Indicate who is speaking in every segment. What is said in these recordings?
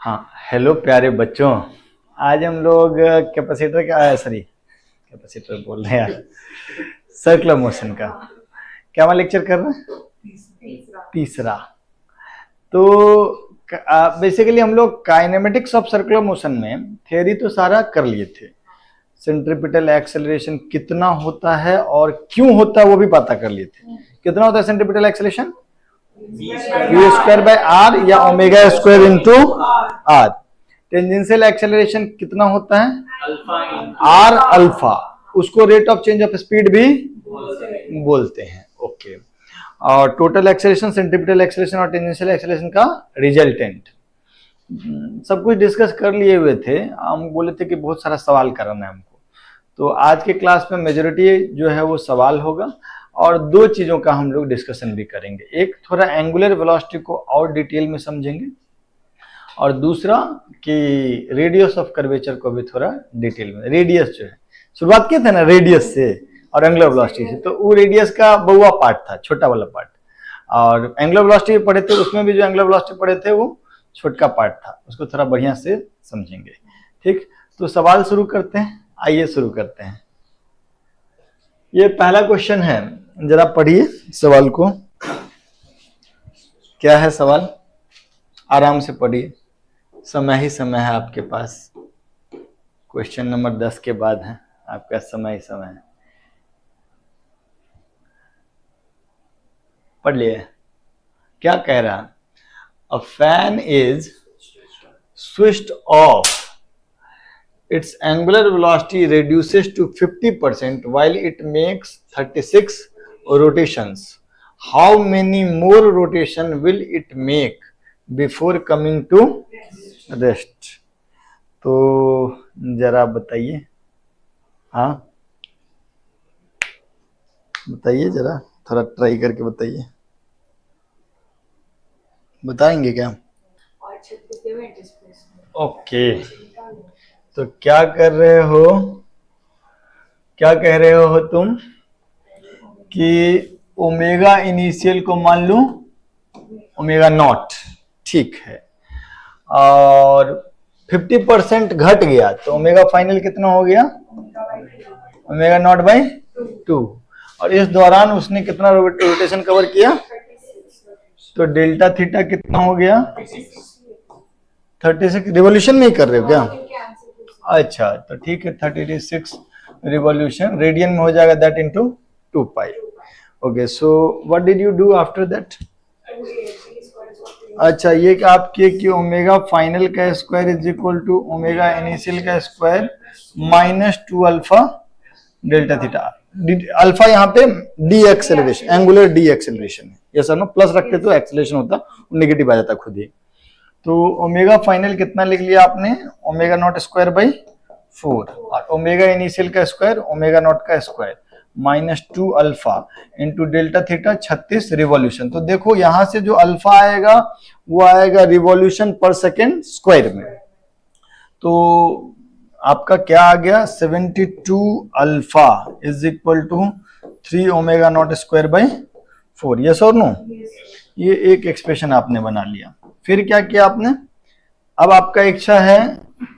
Speaker 1: हाँ, हेलो प्यारे बच्चों। आज हम लोग कैपेसिटर का कैपेसिटर बोल रहे हैं यार, सर्कुलर मोशन का क्या मैं लेक्चर कर रहे हैं? तीसरा। तो बेसिकली हम लोग काइनेमेटिक्स ऑफ सर्कुलर मोशन में थियरी तो सारा कर लिए थे। सेंट्रीपिटल एक्सेलरेशन कितना होता है और क्यों होता है वो भी पता कर लिए थे। कितना होता है centripetal acceleration? v square by r या omega square into r. Tangential acceleration कितना होता है? R alpha. उसको rate of change of speed भी बोलते हैं। ओके। और टोटल एक्सेलरेशन, सेंट्रीपिटल एक्सेलरेशन और टेंजेंशियल एक्सेलरेशन का रिजल्टेंट सब कुछ डिस्कस कर लिए हुए थे। हम बोले थे कि बहुत सारा सवाल करना है हमको, तो आज के क्लास में मेजोरिटी जो है वो सवाल होगा और दो चीजों का हम लोग डिस्कशन भी करेंगे। एक थोड़ा एंगुलर वेलोसिटी को और डिटेल में समझेंगे और दूसरा कि रेडियस ऑफ कर्वेचर को भी थोड़ा डिटेल में। रेडियस जो है, शुरुआत किए थे ना रेडियस से और एंगुलर वेलोसिटी से, तो वो रेडियस का बहुआ पार्ट था, छोटा वाला पार्ट। और एंगुलर वेलोसिटी पढ़े थे, उसमें भी जो एंगुलर वेलोसिटी पढ़े थे वो छोटा पार्ट था, उसको थोड़ा बढ़िया से समझेंगे। ठीक, तो सवाल शुरू करते हैं। आइए शुरू करते हैं। ये पहला क्वेश्चन है, जरा पढ़िए सवाल को। क्या है सवाल? आराम से पढ़िए, समय ही समय है आपके पास। क्वेश्चन नंबर 10 के बाद है, आपका समय ही समय है। पढ़ लिए। क्या कह रहा है? A fan is switched off, its angular velocity reduces to 50% while it makes 36 rotations. How many more rotation will it make before coming to rest? तो जरा बताइए। हाँ बताइए, जरा थोड़ा ट्राई करके बताइए। बताएंगे क्या? ओके। तो क्या कर रहे हो, क्या कह रहे हो तुम कि ओमेगा इनिशियल को मान लूं ओमेगा नॉट, ठीक है, और 50% घट गया तो ओमेगा फाइनल कितना हो गया? Omega naught by 2। और इस दौरान उसने कितना रोटेशन कवर किया? तो डेल्टा थीटा कितना हो गया? 36 रिवॉल्यूशन में ही कर रहे हो क्या? अच्छा, तो ठीक है, 36 रिवॉल्यूशन रेडियन में हो जाएगा, that into 2 pi. Okay, so what did you do after that? अच्छा, ये कि आप किए कि ओमेगा फाइनल का square is equal to omega initial का square minus 2 alpha delta theta. Alpha यहाँ पे the acceleration, angular the acceleration है, ये सर नो प्लस रखते तो एक्सेलरेशन होता, नेगेटिव आ जाता खुद ही। तो ओमेगा फाइनल कितना लिख लिया आपने? ओमेगा नॉट स्क्वायर बाई 4 और ओमेगा इनिशियल का स्क्वायर ओमेगा नॉट का square minus 2 alpha into delta theta 36 revolution. तो देखो यहां से जो अल्फा आएगा वो आएगा रिवॉल्यूशन पर सेकेंड स्क्वायर में। तो आपका क्या आ गया? 72 alpha is equal to 3 omega naught square by 4। Yes और नो? ये एक एक्सप्रेशन आपने बना लिया। फिर क्या किया आपने? अब आपका इच्छा है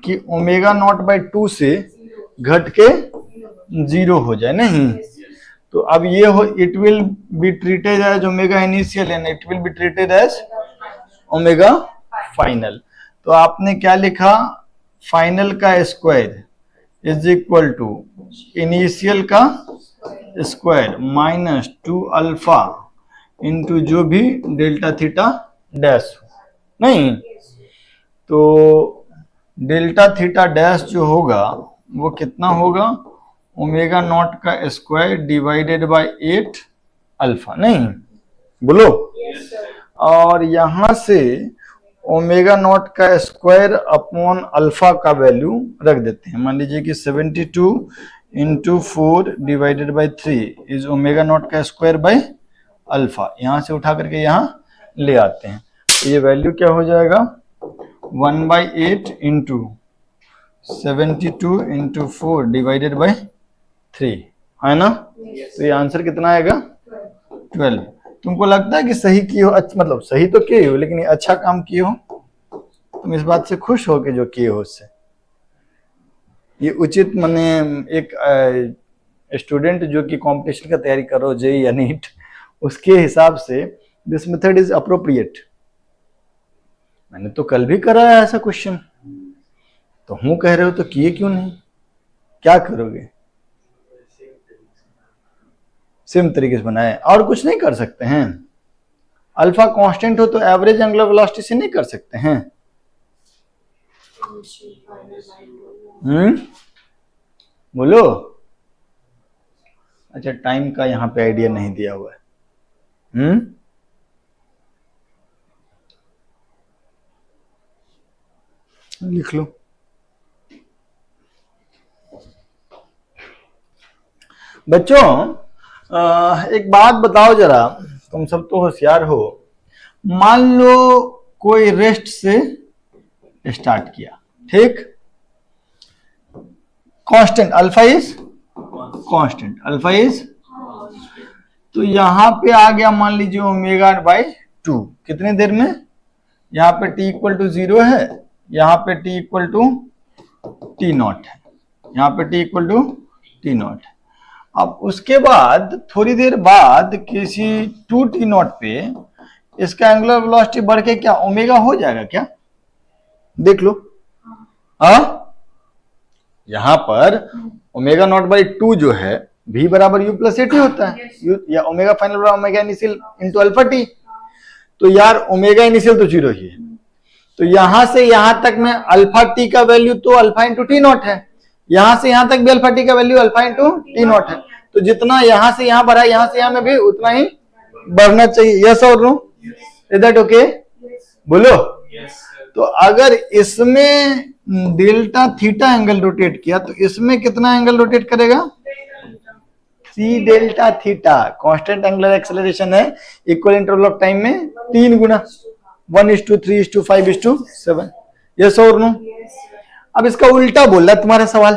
Speaker 1: कि ओमेगा नॉट बाई 2 से घट के 0 हो जाए, नहीं? तो अब ये हो, it will be treated as omega initial and it will be treated as omega final. तो आपने क्या लिखा? फाइनल का square is equal to initial का स्क्वायर माइनस 2 अल्फा इंटू जो भी डेल्टा थीटा डैश, नहीं? तो डेल्टा थीटा डैश जो होगा वो कितना होगा? ओमेगा नॉट का स्क्वायर डिवाइडेड बाय 8 अल्फा, नहीं? बोलो। और यहां से ओमेगा नॉट का स्क्वायर अपॉन अल्फा का वैल्यू रख देते हैं। मान लीजिए कि 72 into 4 divided by 3 is omega naught का स्क्वायर बाई अल्फा। यहां से उठा करके यहां ले आते हैं, तो ये वैल्यू क्या हो जाएगा? 1/8 इंटू 72 इंटू 4 डिवाइडेड बाई 3, है ना? तो ये आंसर कितना आएगा? 12। तुमको लगता है कि सही किए हो? मतलब सही तो किए हो, लेकिन अच्छा काम किए हो। तुम इस बात से खुश हो कि जो किए हो उससे? ये उचित माने एक स्टूडेंट जो कि कंपटीशन का तैयारी कर रहा हो, जेई या नीट, उसके हिसाब से दिस मेथड इज अप्रोप्रिएट। मैंने तो कल भी करा है ऐसा क्वेश्चन, तो हूं कह रहे हो तो किए क्यों नहीं? क्या करोगे? सेम तरीके से बनाए, और कुछ नहीं कर सकते हैं? अल्फा कांस्टेंट हो तो एवरेज एंगुलर वेलोसिटी से नहीं कर सकते हैं? बोलो। अच्छा, टाइम का यहाँ पे आइडिया नहीं दिया हुआ है। लिख लो। बच्चों एक बात बताओ जरा, तुम सब तो होशियार हो। मान लो कोई रेस्ट से स्टार्ट किया, ठीक? Constant alpha is constant, alpha is, तो यहां पे आ गया मान लीजिए ओमेगा बाय 2। कितने देर में? यहाँ पे t इक्वल टू 0 है, यहाँ पे t equal to t naught है, यहाँ पे t equal to t naught है। अब उसके बाद थोड़ी देर बाद किसी 2t नॉट पे इसका एंगुलर वेलोसिटी बढ़ के क्या ओमेगा हो जाएगा क्या? देख लो। यहां पर ओमेगा नॉट बाई 2 जो है v बराबर u प्लस ए टी होता है, या ओमेगा फाइनल बराबर omega initial into alpha T. तो यार ओमेगा इनिशियल तो 0 ही है, तो यहां से यहां तक में अल्फा टी का वैल्यू तो अल्फा इंटू टी नॉट है, यहां से यहां तक भी अल्फा टी का value alpha into T naught है। तो जितना यहां से यहां बढ़ा, यहां से यहां में भी उतना ही बढ़ना चाहिए। यस और नो? Is that okay? बोलो। तो अगर इसमें डेल्टा थीटा एंगल रोटेट किया तो इसमें कितना एंगल रोटेट करेगा? See delta theta. Constant angular acceleration है, इक्वल इंटरवल ऑफ टाइम में 3 गुना, 1:3:5:7। यस और नो? अब इसका उल्टा बोल रहा है तुम्हारा सवाल।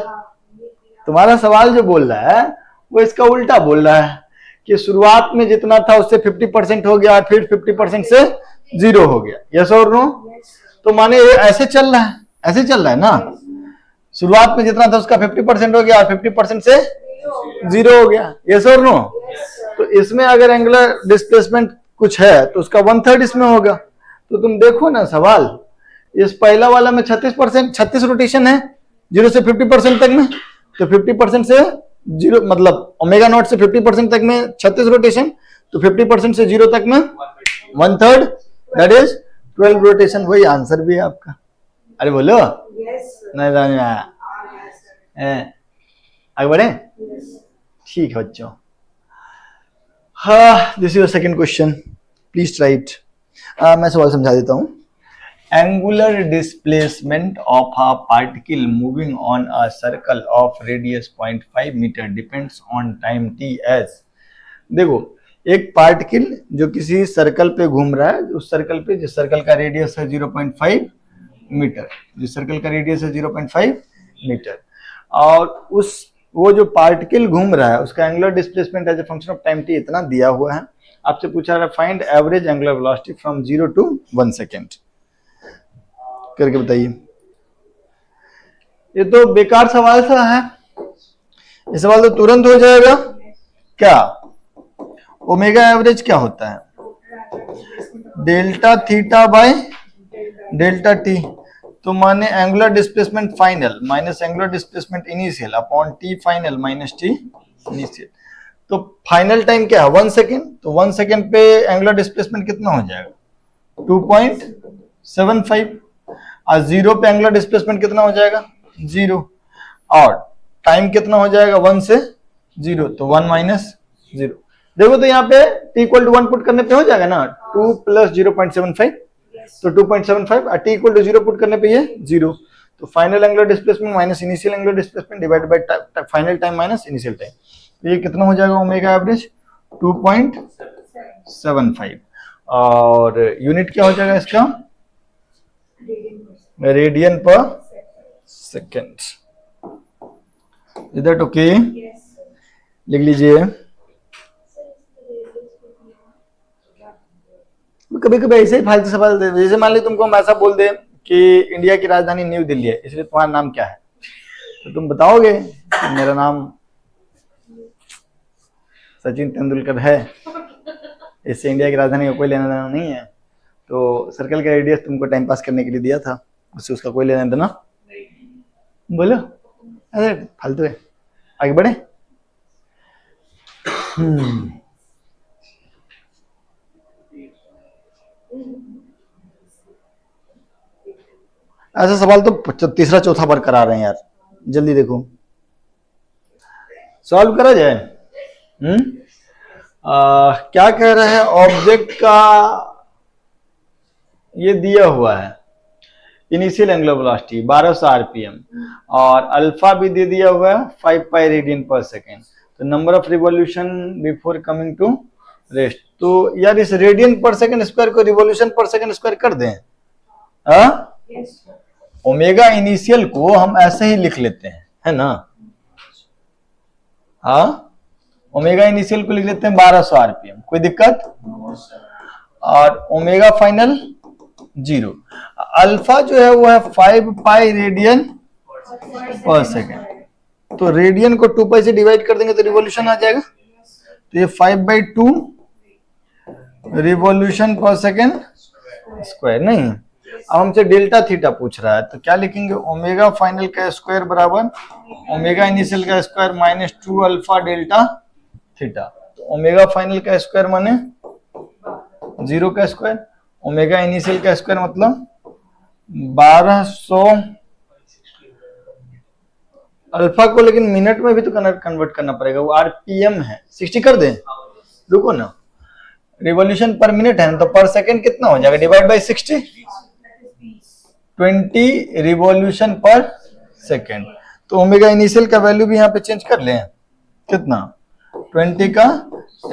Speaker 1: तुम्हारा सवाल जो बोल रहा है वो इसका उल्टा बोल रहा है कि शुरुआत में जितना था उससे 50% हो गया और फिर 50% से 0 हो गया। यस और नो? तो माने ऐसे चल रहा है, ऐसे चल रहा है ना। शुरुआत में जितना था उसका 50% हो गया और 50% से 0 हो गया। यस और नो? तो इसमें अगर एंगुलर डिस्प्लेसमेंट कुछ है तो उसका 1/3 इसमें होगा। तो तुम देखो ना सवाल, इस पहला वाला में 36 रोटेशन है 0 से 50% तक में, तो 50% से 0 मतलब ओमेगा नॉट से 50% तक में 36 रोटेशन, तो 50% से 0 तक में 1/3, दैट इज 12 रोटेशन। वही आंसर भी है आपका। अरे बोलो। नहीं आगे बढ़े? ठीक है बच्चों। हाँ, this is your second question, please right. मैं सवाल समझा देता हूं। Angular displacement of a particle moving on a circle of radius 0.5 meter depends on time t as। देखो, एक पार्टिकल जो किसी सर्कल पे घूम रहा है, उस सर्कल पे जिस सर्कल का रेडियस है 0.5 मीटर, जिस सर्कल का रेडियस है 0.5 मीटर, और उस वो जो पार्टिकल घूम रहा है उसका angular displacement as a function of time t इतना दिया हुआ है। आपसे पूछा रहा है find average angular velocity from 0 to 1 second, करके बताइए। ये तो बेकार सवाल सा है, ये सवाल तो तुरंत हो जाएगा। क्या ओमेगा एवरेज क्या होता है? Delta theta by delta T. तो माने angular displacement final minus angular displacement initial upon T final minus T initial. तो फाइनल टाइम क्या है? 1 सेकेंड। तो 1 सेकेंड पे एंगुलर डिस्प्लेसमेंट कितना हो जाएगा? 2.75। और 0 पे एंगुलर डिस्प्लेसमेंट कितना हो जाएगा? 0। और टाइम कितना हो जाएगा 1 से 0? तो 1 माइनस 0। देखो तो यहाँ पे t इक्वल टू 1 पुट करने पे हो जाएगा ना, 2 प्लस 0.75, तो 2.75। और t इक्वल टू 0 पुट करने पे ये 0। तो final angular displacement minus initial angular displacement divided by final time minus initial time. तो ये कितना हो जाएगा ओमेगा एवरेज? 2.75। और यूनिट क्या हो जाएगा इसका? रेडियन पर सेकेंड। Is that okay? लिख लीजिए। कभी कभी ऐसे ही फालतू सवाल दे, जैसे मान ली तुमको हम ऐसा बोल दे कि इंडिया की राजधानी न्यू दिल्ली है, इसलिए तुम्हारा नाम क्या है? तो तुम बताओगे कि मेरा नाम सचिन तेंदुलकर है, इससे इंडिया की राजधानी का कोई लेना देना नहीं है। तो सर्कल का रेडियस तुमको टाइम पास करने के लिए दिया था, उससे उसका कोई लेना देना बोलो। अरे फालतू है, आगे बढ़े। ऐसा सवाल तो तीसरा चौथा बार करा रहे हैं यार, जल्दी देखो सॉल्व करा जाए। क्या कह रहे हैं, ऑब्जेक्ट का ये दिया हुआ है इनिशियल एंगुलर वेलोसिटी 1200 आरपीएम और अल्फा भी दे दिया हुआ है 5 पाई रेडियन पर सेकेंड। तो number of revolution before coming to rest. तो यार इस रेडियन पर सेकेंड स्क्वायर को रिवॉल्यूशन पर सेकेंड स्क्वायर कर दें। ओमेगा इनिशियल को हम ऐसे ही लिख लेते हैं, है ना। ओमेगा इनिशियल को लिख लेते हैं 1200 आरपीएम, कोई दिक्कत? और ओमेगा फाइनल 0। अल्फा जो है वो है 5 पाई रेडियन पर सेकेंड। तो रेडियन को 2 पाई से डिवाइड कर देंगे तो रिवॉल्यूशन आ जाएगा। तो ये 5/2 रिवॉल्यूशन पर सेकेंड स्क्वायर। नहीं, अब हमसे डेल्टा थीटा पूछ रहा है, तो क्या लिखेंगे? ओमेगा फाइनल का स्क्वायर बराबर ओमेगा इनिशियल का square minus 2 alpha delta theta. तो ओमेगा फाइनल का स्क्वायर माने 0 का स्क्वायर, ओमेगा इनिशियल का स्क्वायर मतलब 1200 अल्फा को, लेकिन मिनट में भी तो कन्वर्ट करना पड़ेगा, वो आरपीएम है। 60 कर दें, रुको ना, रिवॉल्यूशन पर मिनट है ना, तो पर सेकंड कितना हो जाएगा? डिवाइड बाय 60, 20 रिवॉल्यूशन पर सेकंड। तो ओमेगा इनिशियल का वैल्यू भी यहाँ पे चेंज कर लें, कितना? 20 का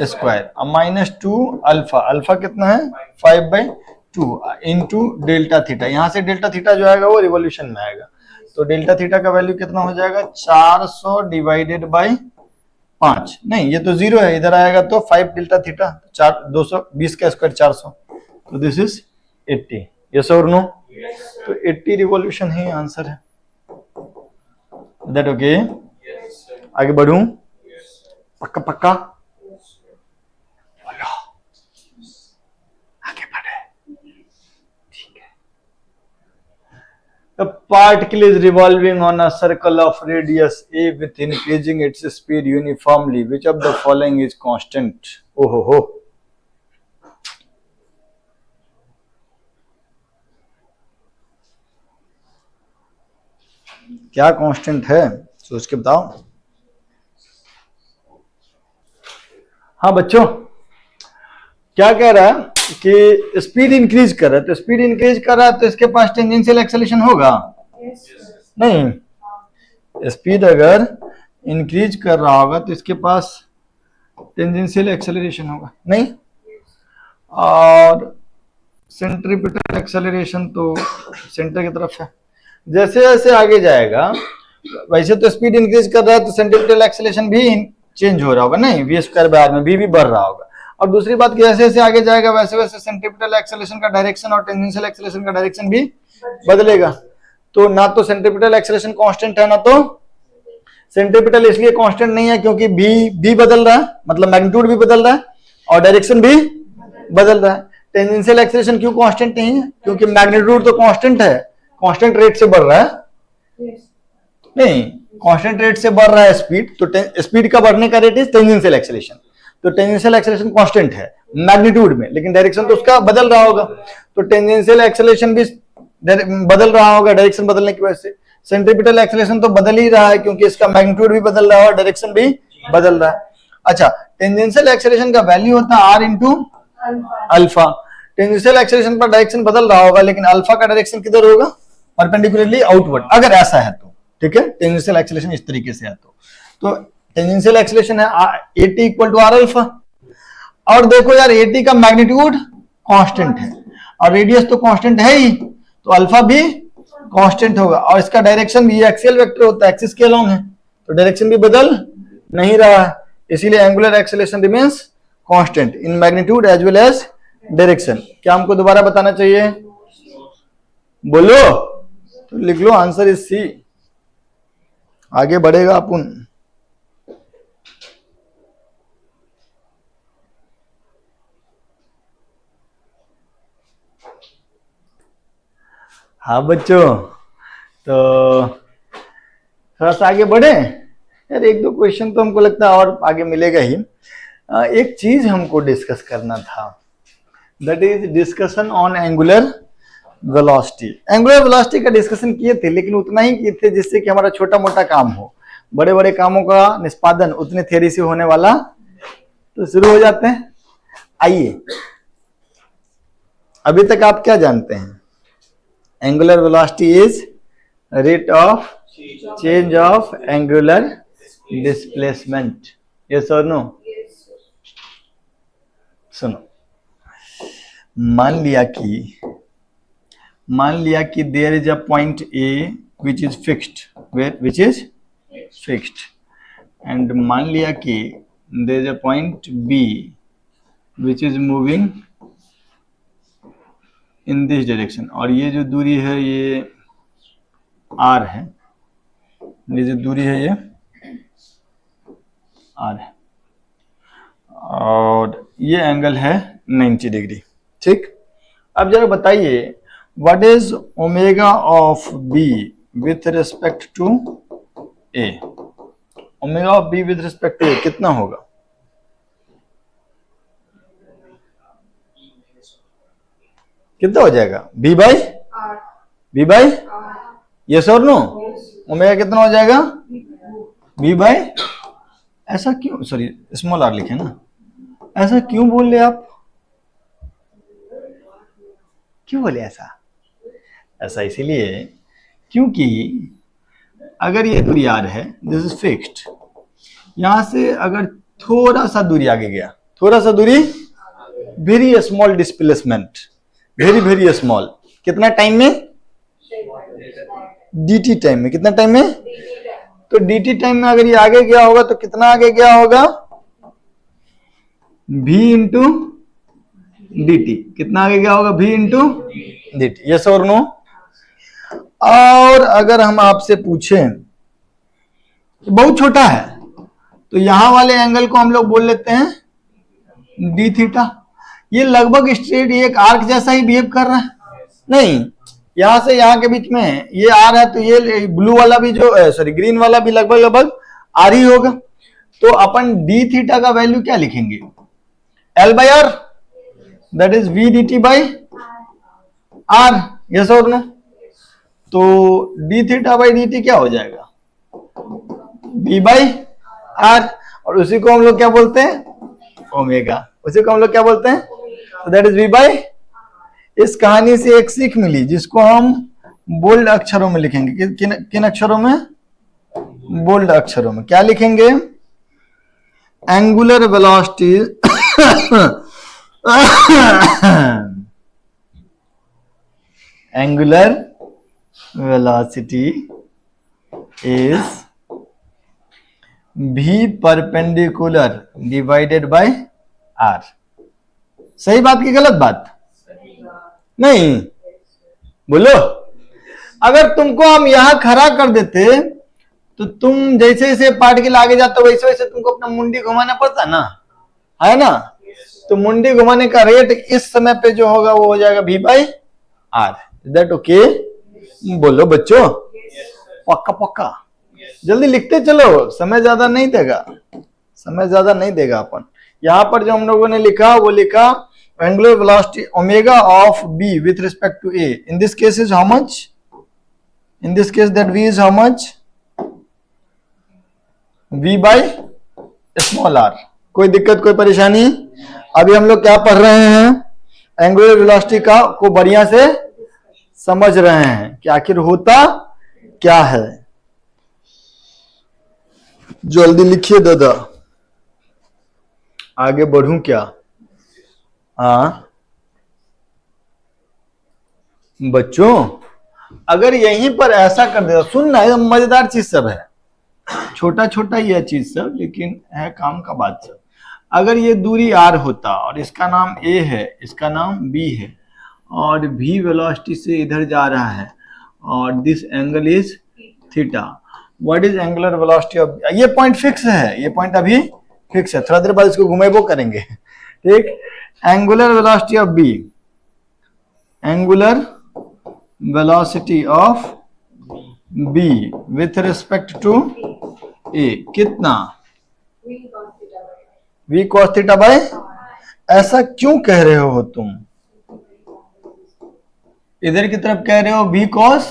Speaker 1: स्क्वायर और माइनस 2 अल्फा। अल्फा कितना है? 5/2 इंटू डेल्टा थीटा। यहाँ से डेल्टा थीटा जो आएगा वो रिवॉल्यूशन में आएगा, तो डेल्टा थीटा का वैल्यू कितना हो जाएगा? 400 डिवाइडेड बाई 5। नहीं, ये तो 0 है, इधर आएगा तो 5 डेल्टा थीटा, 220 का स्क्वायर 400, तो दिस इज 80। यस और नो? तो 80 रिवॉल्यूशन ही आंसर है। That okay? आगे बढ़ूं? पक्का पक्का? बोलो, आगे बढ़े, ठीक है। The particle is revolving on a circle of radius a with increasing its speed uniformly. Which of the following is constant? Oh ho. क्या कांस्टेंट है, सोच के बताओ। हाँ बच्चों, क्या कह रहा है कि स्पीड इंक्रीज कर रहा है, तो स्पीड इंक्रीज कर रहा है तो इसके पास टेंजेंशियल एक्सेलरेशन होगा? नहीं, स्पीड अगर इंक्रीज कर रहा होगा तो इसके पास टेंजेंशियल एक्सेलरेशन होगा नहीं। और सेंट्रीपिटल एक्सेलरेशन तो सेंटर की तरफ है। जैसे जैसे आगे जाएगा, वैसे तो स्पीड इंक्रीज कर रहा है तो सेंट्रीपिटल एक्सेलरेशन भी चेंज हो रहा होगा, नहीं, वी स्क्वायर बाय आर में भी बढ़ रहा होगा। और दूसरी बात कि जैसे जैसे आगे जाएगा वैसे वैसे सेंट्रीपिटल एक्सेलरेशन का डायरेक्शन और टेंजेंशियल एक्सेलरेशन का डायरेक्शन भी बदलेगा। तो ना तो सेंट्रीपिटल एक्सेलरेशन कांस्टेंट है, ना तो सेंट्रीपिटल इसलिए कांस्टेंट नहीं है क्योंकि बी बदल रहा है, मतलब मैग्नीट्यूड भी बदल रहा है और डायरेक्शन भी बदल रहा है। टेंजेंशियल एक्सेलरेशन क्यों कांस्टेंट नहीं है? क्योंकि मैग्नीट्यूड तो कांस्टेंट है, कांस्टेंट रेट से बढ़ रहा है। नहीं, कांस्टेंट रेट से बढ़ रहा है स्पीड, तो स्पीड का बढ़ने का रेट इज टेंजेंशियल एक्सेलरेशन। तो टेंजेंशियल एक्सेलरेशन कांस्टेंट है मैग्नीट्यूड में, लेकिन डायरेक्शन तो उसका बदल रहा होगा, तो टेंजेंशियल एक्सेलरेशन भी बदल रहा होगा डायरेक्शन बदलने की वजह से। सेंट्रीपिटल एक्सेलरेशन तो बदल ही रहा है क्योंकि इसका मैग्नीट्यूड भी बदल रहा है और डायरेक्शन भी बदल रहा है। अच्छा, टेंजेंशियल एक्सेलरेशन का वैल्यू होता है r into alpha. Tangential acceleration पर डायरेक्शन बदल रहा होगा, लेकिन अल्फा का डायरेक्शन किधर होगा? परपेंडिकुलरली आउटवर्ड, अगर ऐसा है तो, ठीक है। टेंजेंशियल एक्सेलरेशन इस तरीके से है तो टेंजेंशियल एक्सेलरेशन है AT equal to r alpha. और देखो यार, AT का मैग्नीट्यूड कांस्टेंट है और रेडियस तो कांस्टेंट है ही, तो अल्फा भी कांस्टेंट होगा। और इसका डायरेक्शन भी एक्सियल वेक्टर होता है, एक्सिस के अलोंग है, तो डायरेक्शन भी बदल नहीं रहा है, इसीलिए angular acceleration remains constant in magnitude as well as direction. क्या हमको दोबारा बताना चाहिए? बोलो तो लिख लो आंसर इज सी। आगे बढ़ेगा अपन। हाँ बच्चों, तो थोड़ा सा आगे बढ़े यार, एक दो क्वेश्चन तो हमको लगता है और आगे मिलेगा ही। एक चीज हमको डिस्कस करना था, that is discussion on angular velocity. Angular velocity का डिस्कशन किए थे, लेकिन उतना ही किए थे जिससे कि हमारा छोटा मोटा काम हो, बड़े बड़े कामों का निष्पादन उतने थ्योरी से होने वाला। तो शुरू हो जाते हैं। आइए, अभी तक आप क्या जानते हैं? Angular velocity is rate of change of angular displacement. Yes और नो? सुनो, मान लिया कि there is a point A which is fixed and मान लिया कि there is a point B which is moving in this direction, और ये जो दूरी है ये आर है, ये जो दूरी है ये आर है, और ये एंगल है 90 डिग्री। ठीक, अब जरा बताइए what is omega of B with respect to A? Omega of B with respect to A कितना होगा? कितना हो जाएगा? बी बाई यस और नो? ओमेगा कितना हो जाएगा? बी बाई, ऐसा क्यों, सॉरी स्मॉल आर लिखे ना, ऐसा क्यों बोल रहे आप? क्यों बोले ऐसा? ऐसा इसीलिए क्योंकि अगर ये दूरी आर है, दिस इज फिक्स्ड, यहां से अगर थोड़ा सा दूरी आगे गया, थोड़ा सा दूरी, very small displacement, very small, कितना टाइम में? dt टाइम में। कितना टाइम में? तो dt टाइम में अगर ये आगे गया होगा तो कितना आगे गया होगा? v into dt। कितना आगे गया होगा? v into dt। यस और नो? और अगर हम आपसे पूछें, तो बहुत छोटा है, तो यहां वाले एंगल को हम लोग बोल लेते हैं डी थीटा। ये लगभग स्ट्रेट एक आर्क जैसा ही बिहेव कर रहा है। नहीं, यहां से यहां के बीच में ये आर है, तो ये ब्लू वाला भी जो सॉरी ग्रीन वाला भी लगभग आर ही होगा। तो अपन डी थीटा का वैल्यू क्या लिखेंगे? L by r, that is v d t by r. Yes और नो? तो d theta by d t क्या हो जाएगा? बी बाई आर, और उसी को हम लोग क्या बोलते हैं? ओमेगा। उसी को हम लोग क्या बोलते हैं? तो दैट इज वी बाई। इस कहानी से एक सीख मिली जिसको हम बोल्ड अक्षरों में लिखेंगे। किन अक्षरों में? बोल्ड अक्षरों में। क्या लिखेंगे? Angular velocity angular velocity is v perpendicular divided by r। सही बात की गलत बात? नहीं, बोलो। अगर तुमको हम यहां खड़ा कर देते तो तुम जैसे जैसे पार्टिकल आगे जाता वैसे वैसे तुमको अपना मुंडी घुमाना पड़ता ना, है ना? तो मुंडी घुमाने का रेट इस समय पे जो होगा वो हो जाएगा v by r. That okay? बोलो बच्चों, पक्का पक्का? जल्दी लिखते चलो, समय ज्यादा नहीं देगा, समय ज्यादा नहीं देगा अपन। यहां पर जो हम लोगों ने लिखा वो लिखा angular velocity omega of b with respect to a. In this case is how much? In this case that v is how much? v by small r. कोई दिक्कत, कोई परेशानी? अभी हम लोग क्या पढ़ रहे हैं? एंगुलर वेलोसिटी का को बढ़िया से समझ रहे हैं कि आखिर होता क्या है। जल्दी लिखिए दादा, आगे बढ़ूं क्या? बच्चों अगर यहीं पर ऐसा कर दे, सुनना है, मजेदार चीज सब है, छोटा छोटा ही है चीज सब, लेकिन है काम का बात सब। अगर ये दूरी r होता और इसका नाम a है, इसका नाम b है, और v वेलोसिटी से इधर जा रहा है और this angle is theta. What is angular velocity of, ये पॉइंट फिक्स है, ये पॉइंट अभी फिक्स है, थोड़ा देर बाद इसको घुमेबो करेंगे, ठीक। Angular velocity of B, angular velocity of B with respect to A कितना, v cos थीटा बाय, ऐसा क्यों कह रहे हो तुम, इधर की तरफ कह रहे हो v cos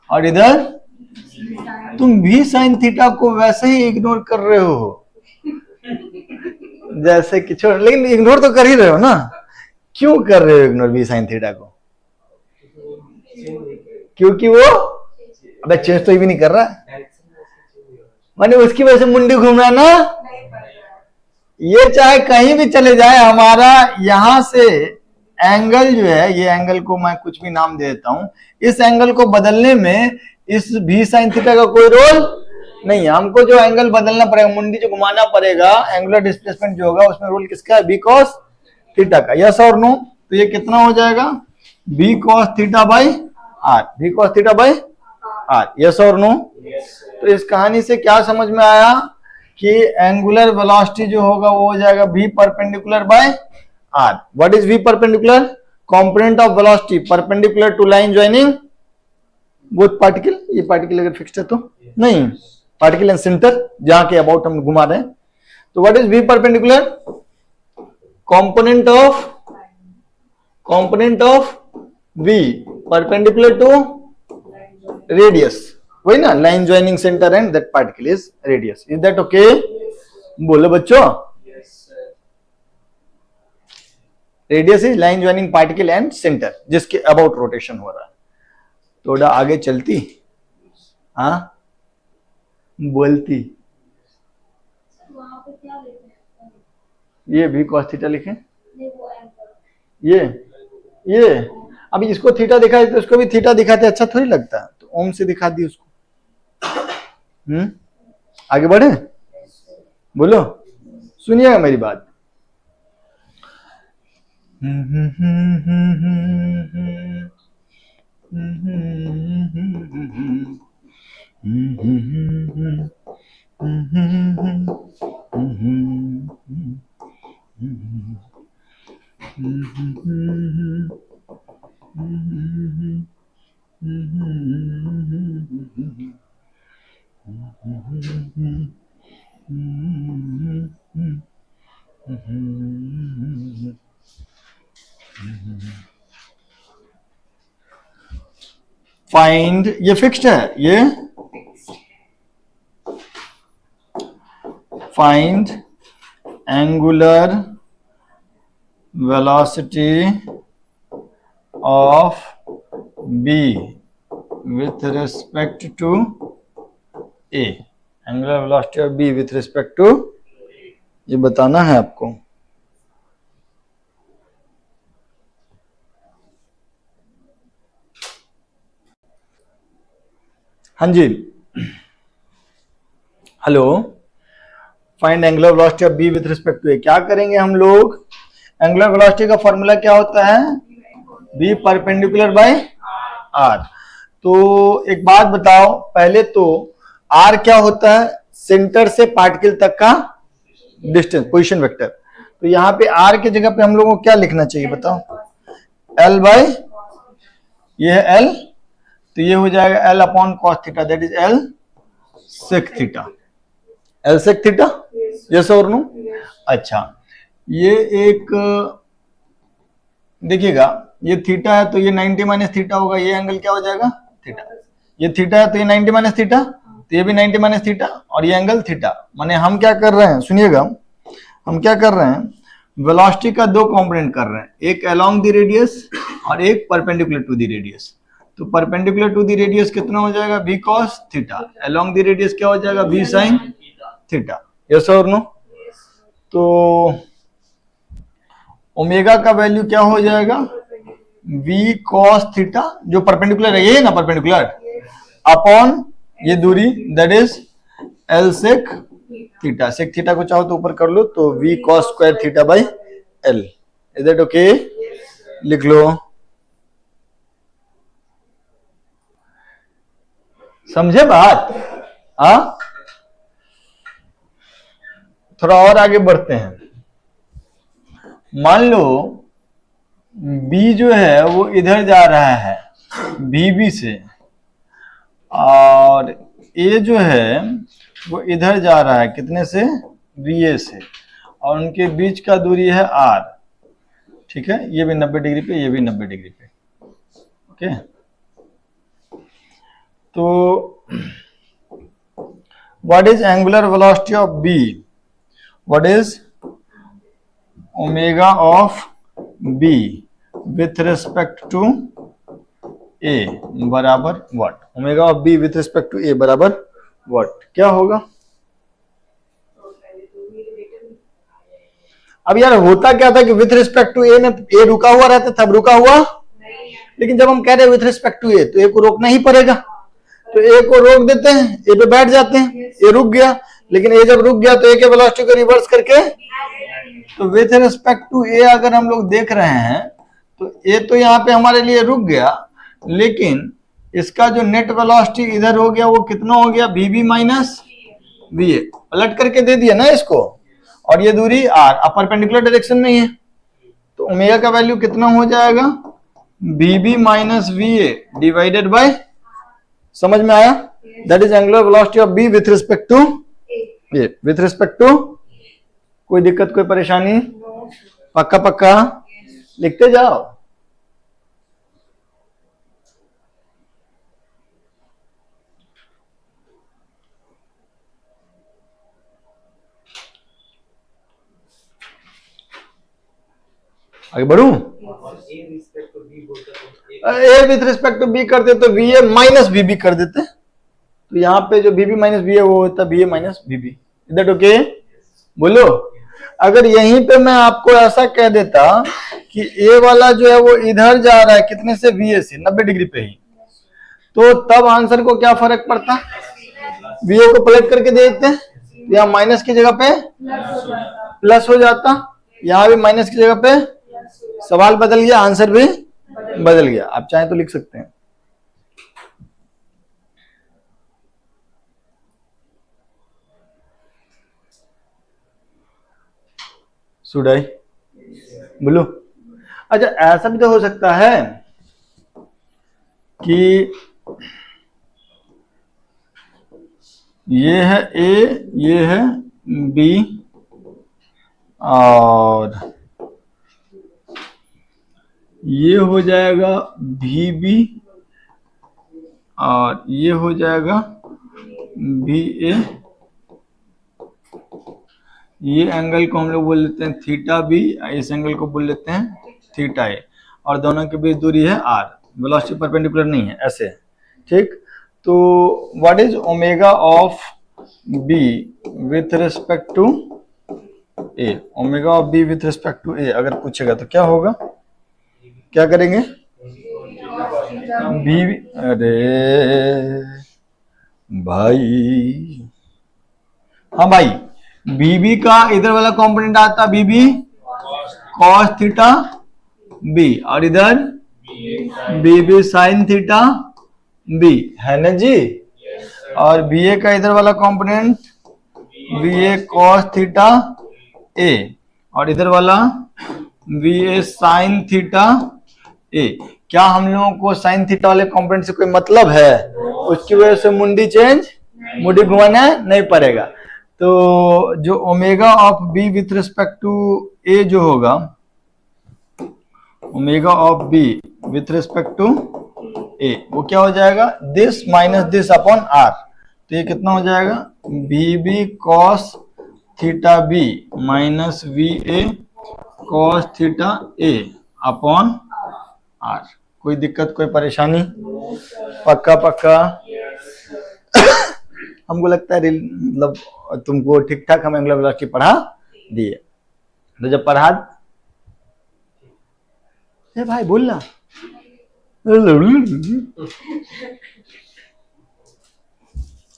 Speaker 1: और इधर तुम v sin थीटा को वैसे ही इग्नोर कर रहे हो जैसे कि छोड़, लेकिन इग्नोर तो कर ही रहे हो ना, क्यों कर रहे हो इग्नोर v sin थीटा को, क्योंकि वो अबे चेंज तो ये भी नहीं कर रहा, माने उसकी वजह से मुंडी घूम रहा है ना, ये चाहे कहीं भी चले जाए, हमारा यहां से एंगल जो है, ये एंगल को मैं कुछ भी नाम दे देता हूं, इस एंगल को बदलने में इस v sin थीटा का कोई रोल नहीं है, हमको जो एंगल बदलना पड़ेगा, मुंडी जो घुमाना पड़ेगा, एंगुलर डिस्प्लेसमेंट जो होगा उसमें रोल किसका है, v cos थीटा का, यस और नो। तो ये कितना हो जाएगा, v cos theta by r, v cos theta by r, yes और नो। तो इस कहानी से क्या समझ में आया कि एंगुलर वेलोसिटी जो होगा वो हो जाएगा v perpendicular by r। What is v perpendicular, component of velocity perpendicular to line joining both particle, ये पार्टिकल अगर फिक्स्ड है तो नहीं, पार्टिकल एंड सेंटर जहां के अबाउट हम घुमा रहे हैं, तो what is v perpendicular, component of v perpendicular to radius, वही ना, line joining centre and that particle is radius, is that okay, बोलो बच्चों, radius is line joining particle and centre जिसके अबाउट रोटेशन हो रहा है। थोड़ा आगे चलती, हाँ बोलती, ये भी cos थीटा लिखें, ये अभी इसको थीटा दिखाए तो उसको भी थीटा दिखाते अच्छा थोड़ी लगता है, तो ओम से दिखा दी उसको। आगे बढ़े, बोलो, सुनिएगा मेरी बात। फाइंड, ये फिक्स्ड है, ये find angular velocity of b with respect to a, angular velocity of b with respect to, ये बताना है आपको। हाँ जी, hello, find angular velocity of b with respect to a, क्या करेंगे हम लोग, एंगुलर वेलोसिटी का फॉर्मूला क्या होता है, b परपेंडिकुलर बाय r। तो एक बात बताओ, पहले तो r क्या होता है, सेंटर से पार्टिकल तक का डिस्टेंस, पोजीशन वेक्टर। तो यहाँ पे r की जगह पे हम लोगों को क्या लिखना चाहिए बताओ, l बाय, ये है l, तो ये हो जाएगा l upon cos theta, that is l sec theta, l sec theta, yes और नो। अच्छा, ये एक देखिएगा, ये थीटा है तो ये 90 माइनस थीटा होगा, ये एंगल क्या हो जाएगा थीटा, ये थीटा है तो ये 90 माइनस थीटा, तो ये भी 90 माइनस थीटा, और ये एंगल थीटा। माने हम क्या कर रहे हैं, सुनिएगा, हम क्या कर रहे हैं, वेलोसिटी का दो कंपोनेंट कर रहे हैं, एक अलोंग द रेडियस और एक परपेंडिकुलर टू द रेडियस। तो परपेंडिकुलर टू द रेडियस कितना हो जाएगा, v cos theta, along the radius क्या हो जाएगा, v sin थीटा, यस और नो। तो ओमेगा का वैल्यू क्या हो जाएगा, v cos थीटा, जो परपेंडिकुलर है, ये ना परपेंडिकुलर, अपॉन ये दूरी, that is l sec theta, sec theta को चाहो तो ऊपर कर लो, तो v cos square theta by l, is that okay, लिख लो। समझे बात? हाँ, थोड़ा और आगे बढ़ते हैं। मान लो b जो है वो इधर जा रहा है vb से, और a जो है वो इधर जा रहा है कितने से, va से, और उनके बीच का दूरी है r। ठीक है, ये भी 90 डिग्री पे, ये भी 90 डिग्री पे। ओके, तो what is angular velocity of b? What is omega of b with respect to a बराबर what? Omega of b with respect to a बराबर व्हाट? क्या होगा? अब यार होता क्या था कि विथ रिस्पेक्ट टू a में a रुका हुआ रहता, तब रुका हुआ, लेकिन जब हम कह रहे हैं विथ रिस्पेक्ट टू a तो a को रोकना ही पड़ेगा, तो a को रोक देते हैं, a पे बैठ जाते हैं, a रुक गया, लेकिन a जब रुक गया तो a के वेलोसिटी को रिवर्स करके, तो विथ रिस्पेक्ट टू a अगर हम लोग देख रहे हैं तो a तो यहाँ पे हमारे लिए रुक गया, लेकिन इसका जो नेट वेलोसिटी इधर हो गया वो कितना हो गया, vb माइनस va, पलट करके दे दिया ना इसको, और ये दूरी r अब परपेंडिकुलर डायरेक्शन में ही है, तो ओमेगा का वैल्यू कितना हो जाएगा, vb minus va divided by, समझ में आया? That is angular velocity of b with respect to a, with respect to, कोई दिक्कत कोई परेशानी? पक्का पक्का लिखते जाओ। आगे बढ़ू? A with respect to B करते तो V A minus V B कर देते, तो यहाँ पे जो वी माइनस वी ए वो होता V A minus V B. Is that okay? बोलो। अगर यहीं पे मैं आपको ऐसा कह देता कि ए वाला जो है वो इधर जा रहा है कितने से, वी ए से 90 डिग्री पे ही, तो तब आंसर को क्या फर्क पड़ता, वी ए को पलट करके दे देते, तो यहाँ माइनस की जगह पे प्लस हो जाता, यहाँ भी माइनस की जगह पे, सवाल बदल गया, आंसर भी बदल गया। आप चाहें तो लिख सकते हैं। शुड आई बोलो? अच्छा, ऐसा भी तो हो सकता है कि ये है ए, ये है बी, और ये हो जाएगा भी बी, और ये हो जाएगा भी ए। ये एंगल को हम लोग बोल लेते हैं थीटा बी, इस एंगल को बोल लेते हैं थीटा ए, और दोनों के बीच दूरी है आर, वेलोसिटी परपेंडिकुलर नहीं है, ऐसे। ठीक, तो what is omega of B with respect to A? Omega of B with respect to A अगर पूछेगा तो क्या होगा, क्या करेंगे? बी, अरे भाई, हाँ भाई, बीबी का इधर वाला कंपोनेंट आता बीबी कॉस थीटा बी, और इधर बीबी साइन थीटा बी, है ना जी? और बी ए का इधर वाला कंपोनेंट बी ए कॉस थीटा ए, और इधर वाला बी ए साइन थीटा ए। क्या हम लोगों को साइन थीटा वाले कंपोनेंट से कोई मतलब है? उसकी वजह से मुंडी चेंज, मुंडी घुमाना नहीं पड़ेगा। तो जो omega of B with respect to A जो होगा, omega of B with respect to A, वो क्या हो जाएगा, this minus this upon r, तो ये कितना हो जाएगा, B B cos theta B minus V A cos theta A upon r. कोई दिक्कत कोई परेशानी? पक्का पक्का? हमको लगता है मतलब तुमको ठीक ठाक हम एंगुलर वेलोसिटी पढ़ा दिए, तो जब पढ़ा, ए भाई बोलना,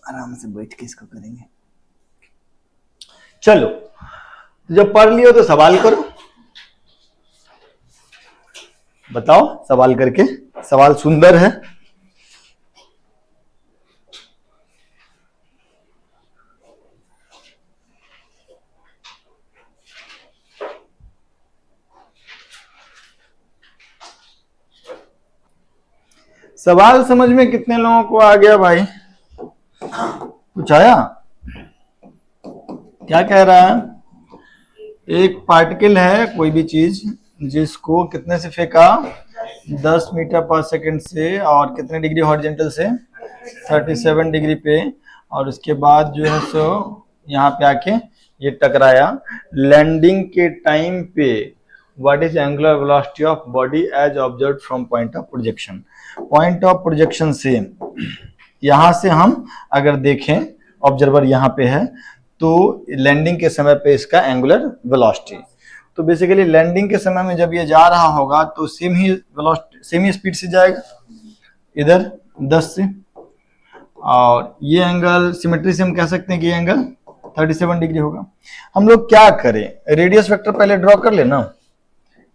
Speaker 1: आराम से बैठ के इसको करेंगे। चलो, जब पढ़ लियो तो सवाल करो, बताओ सवाल करके। सवाल सुंदर है, सवाल समझ में कितने लोगों को आ गया भाई? कुछ आया? क्या कह रहा है? एक पार्टिकल है कोई भी चीज जिसको कितने से फेंका, 10 मीटर पर सेकंड से, और कितने डिग्री हॉरिजॉन्टल से, 37 डिग्री पे, और उसके बाद जो है सो यहाँ पे आके ये टकराया। लैंडिंग के टाइम पे what is angular velocity of body as observe from point of projection. Point of projection से यहां से हम अगर देखें, ऑब्जर्वर यहाँ पे है, तो लैंडिंग के समय पे इसका एंगुलर वेलोसिटी, तो बेसिकली लैंडिंग के समय में जब ये जा रहा होगा तो सेम ही वेलोसिटी, सेम ही स्पीड से जाएगा इधर 10 से, और ये एंगल सिमेट्री से हम कह सकते हैं कि ये एंगल 37 डिग्री होगा। हम लोग क्या करें, रेडियस वेक्टर पहले ड्रॉ कर लेना।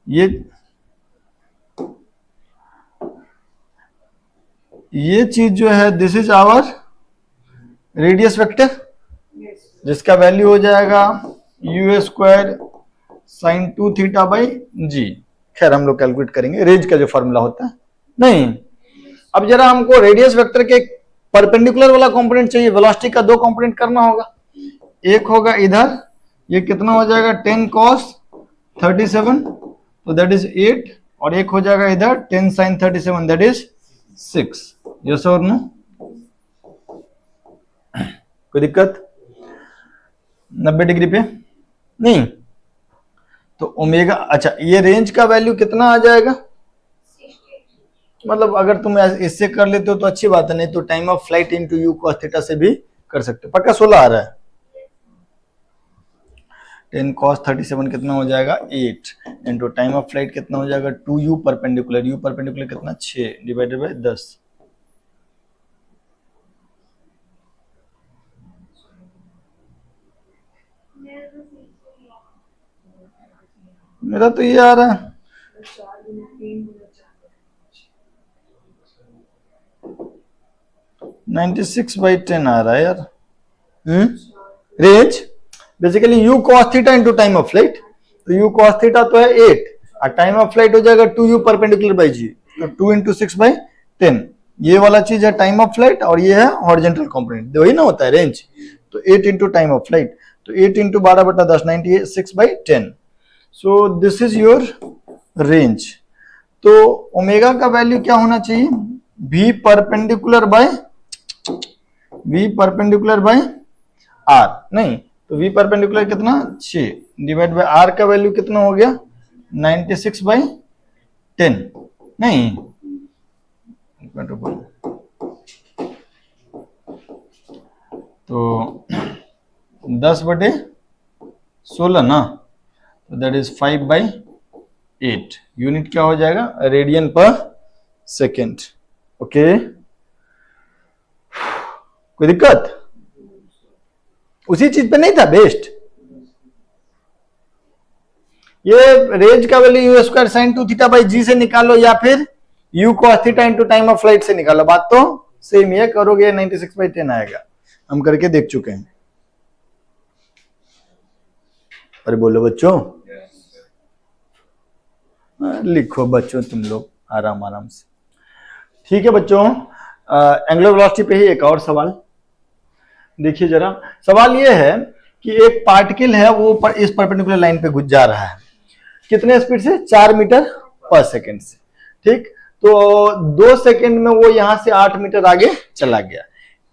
Speaker 1: ये चीज जो है this is our radius vector, जिसका वैल्यू हो जाएगा u square sine 2 theta by g. खैर हम लोग कैलकुलेट करेंगे, रेंज का जो फॉर्मूला होता है। नहीं, अब जरा हमको रेडियस वेक्टर के परपेंडिकुलर वाला कंपोनेंट चाहिए, वेलोसिटी का 2 कंपोनेंट करना होगा। एक होगा इधर, ये कितना हो जाएगा 10 cos 37, तो दैट इज 8, और एक हो जाएगा इधर 10 sin 37, दैट इज 6। यस और नो? कोई दिक्कत? 90 डिग्री पे नहीं, तो ओमेगा, अच्छा ये रेंज का वैल्यू कितना आ जाएगा? मतलब अगर तुम इससे कर लेते हो तो अच्छी बात है, नहीं तो time of flight into you cos theta से भी कर सकते हो। पक्का 16 आ रहा है। 10 cos 37 कितना हो जाएगा 8, इंटू टाइम ऑफ फ्लाइट कितना हो जाएगा 2u परपेंडिकुलर, u परपेंडिकुलर कितना 6 डिवाइडेड बाय 10। मेरा तो ये आ रहा है 96/10 आ रहा है यार। Range basically u cos theta into time of flight, तो u cos थीटा तो है 8, और टाइम ऑफ फ्लाइट हो जाएगा 2u परपेंडिकुलर बाई जी, तो 2 इंटू 6/10। ये वाला चीज है टाइम ऑफ फ्लाइट, और ये है हॉरिजॉन्टल कंपोनेंट, वही ना होता है रेंज। तो 8 इंटू टाइम ऑफ फ्लाइट, तो 8 into 12/10 96/10। So this is your range. तो ओमेगा का वैल्यू क्या होना चाहिए? v परपेंडिकुलर बाय r, नहीं तो v परपेंडिकुलर कितना 6 डिवाइड बाय r का वैल्यू कितना हो गया 96/10। नहीं तो 10/16 ना, तो दैट इज 5/8। यूनिट क्या हो जाएगा? रेडियन पर सेकेंड। ओके, कोई दिक्कत? उसी चीज पे नहीं था बेस्ट। ये रेंज का value u square sine 2 theta by g से निकालो, या फिर u cos theta into time of flight से निकालो, बात तो सेम ही है। करोगे 96/10 आएगा, हम करके देख चुके हैं। अरे बोलो बच्चों, लिखो बच्चों तुम लोग आराम आराम से। ठीक है बच्चों, एंगुलर वेलोसिटी पे ही एक और सवाल देखिए जरा। सवाल ये है कि एक पार्टिकल है, वो इस परपेंडिकुलर लाइन पे जा रहा है, कितने स्पीड से? 4 मीटर पर सेकंड से। ठीक, तो 2 सेकंड में वो यहां से 8 मीटर आगे चला गया।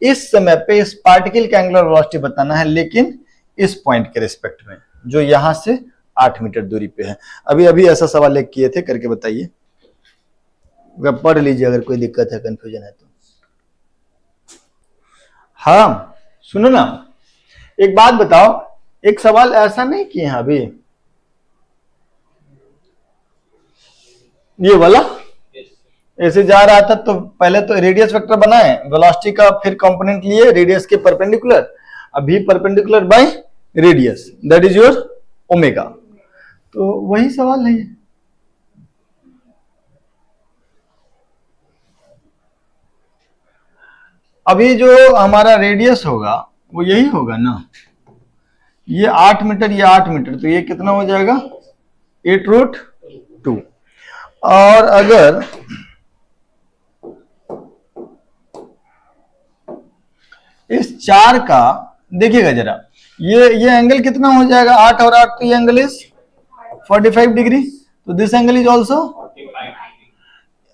Speaker 1: इस समय पे इस पार्टिकल का एंगुलर वेलोसिटी बताना है, लेकिन इस पॉइंट के रिस्पेक्ट में जो यहां से 8 मीटर दूरी पे है। अभी अभी ऐसा सवाल एक किए थे, करके बताइए, पढ़ लीजिए अगर कोई दिक्कत है, कंफ्यूजन है तो। हाँ सुनो ना, एक बात बताओ, एक सवाल ऐसा नहीं किए हैं अभी, ये वाला ऐसे जा रहा था, तो पहले तो रेडियस वेक्टर बनाए, वेलोसिटी का फिर कंपोनेंट लिए रेडियस के परपेंडिकुलर, अभी perpendicular by radius, that is your omega. तो वही सवाल है। अभी जो हमारा रेडियस होगा वो यही होगा ना, ये 8 मीटर, ये 8 मीटर, तो ये कितना हो जाएगा 8√2। और अगर इस 4 का देखिएगा जरा, ये एंगल कितना हो जाएगा, 8 और 8, तो ये एंगल इज 45 डिग्री, तो दिस एंगल इज ऑल्सो।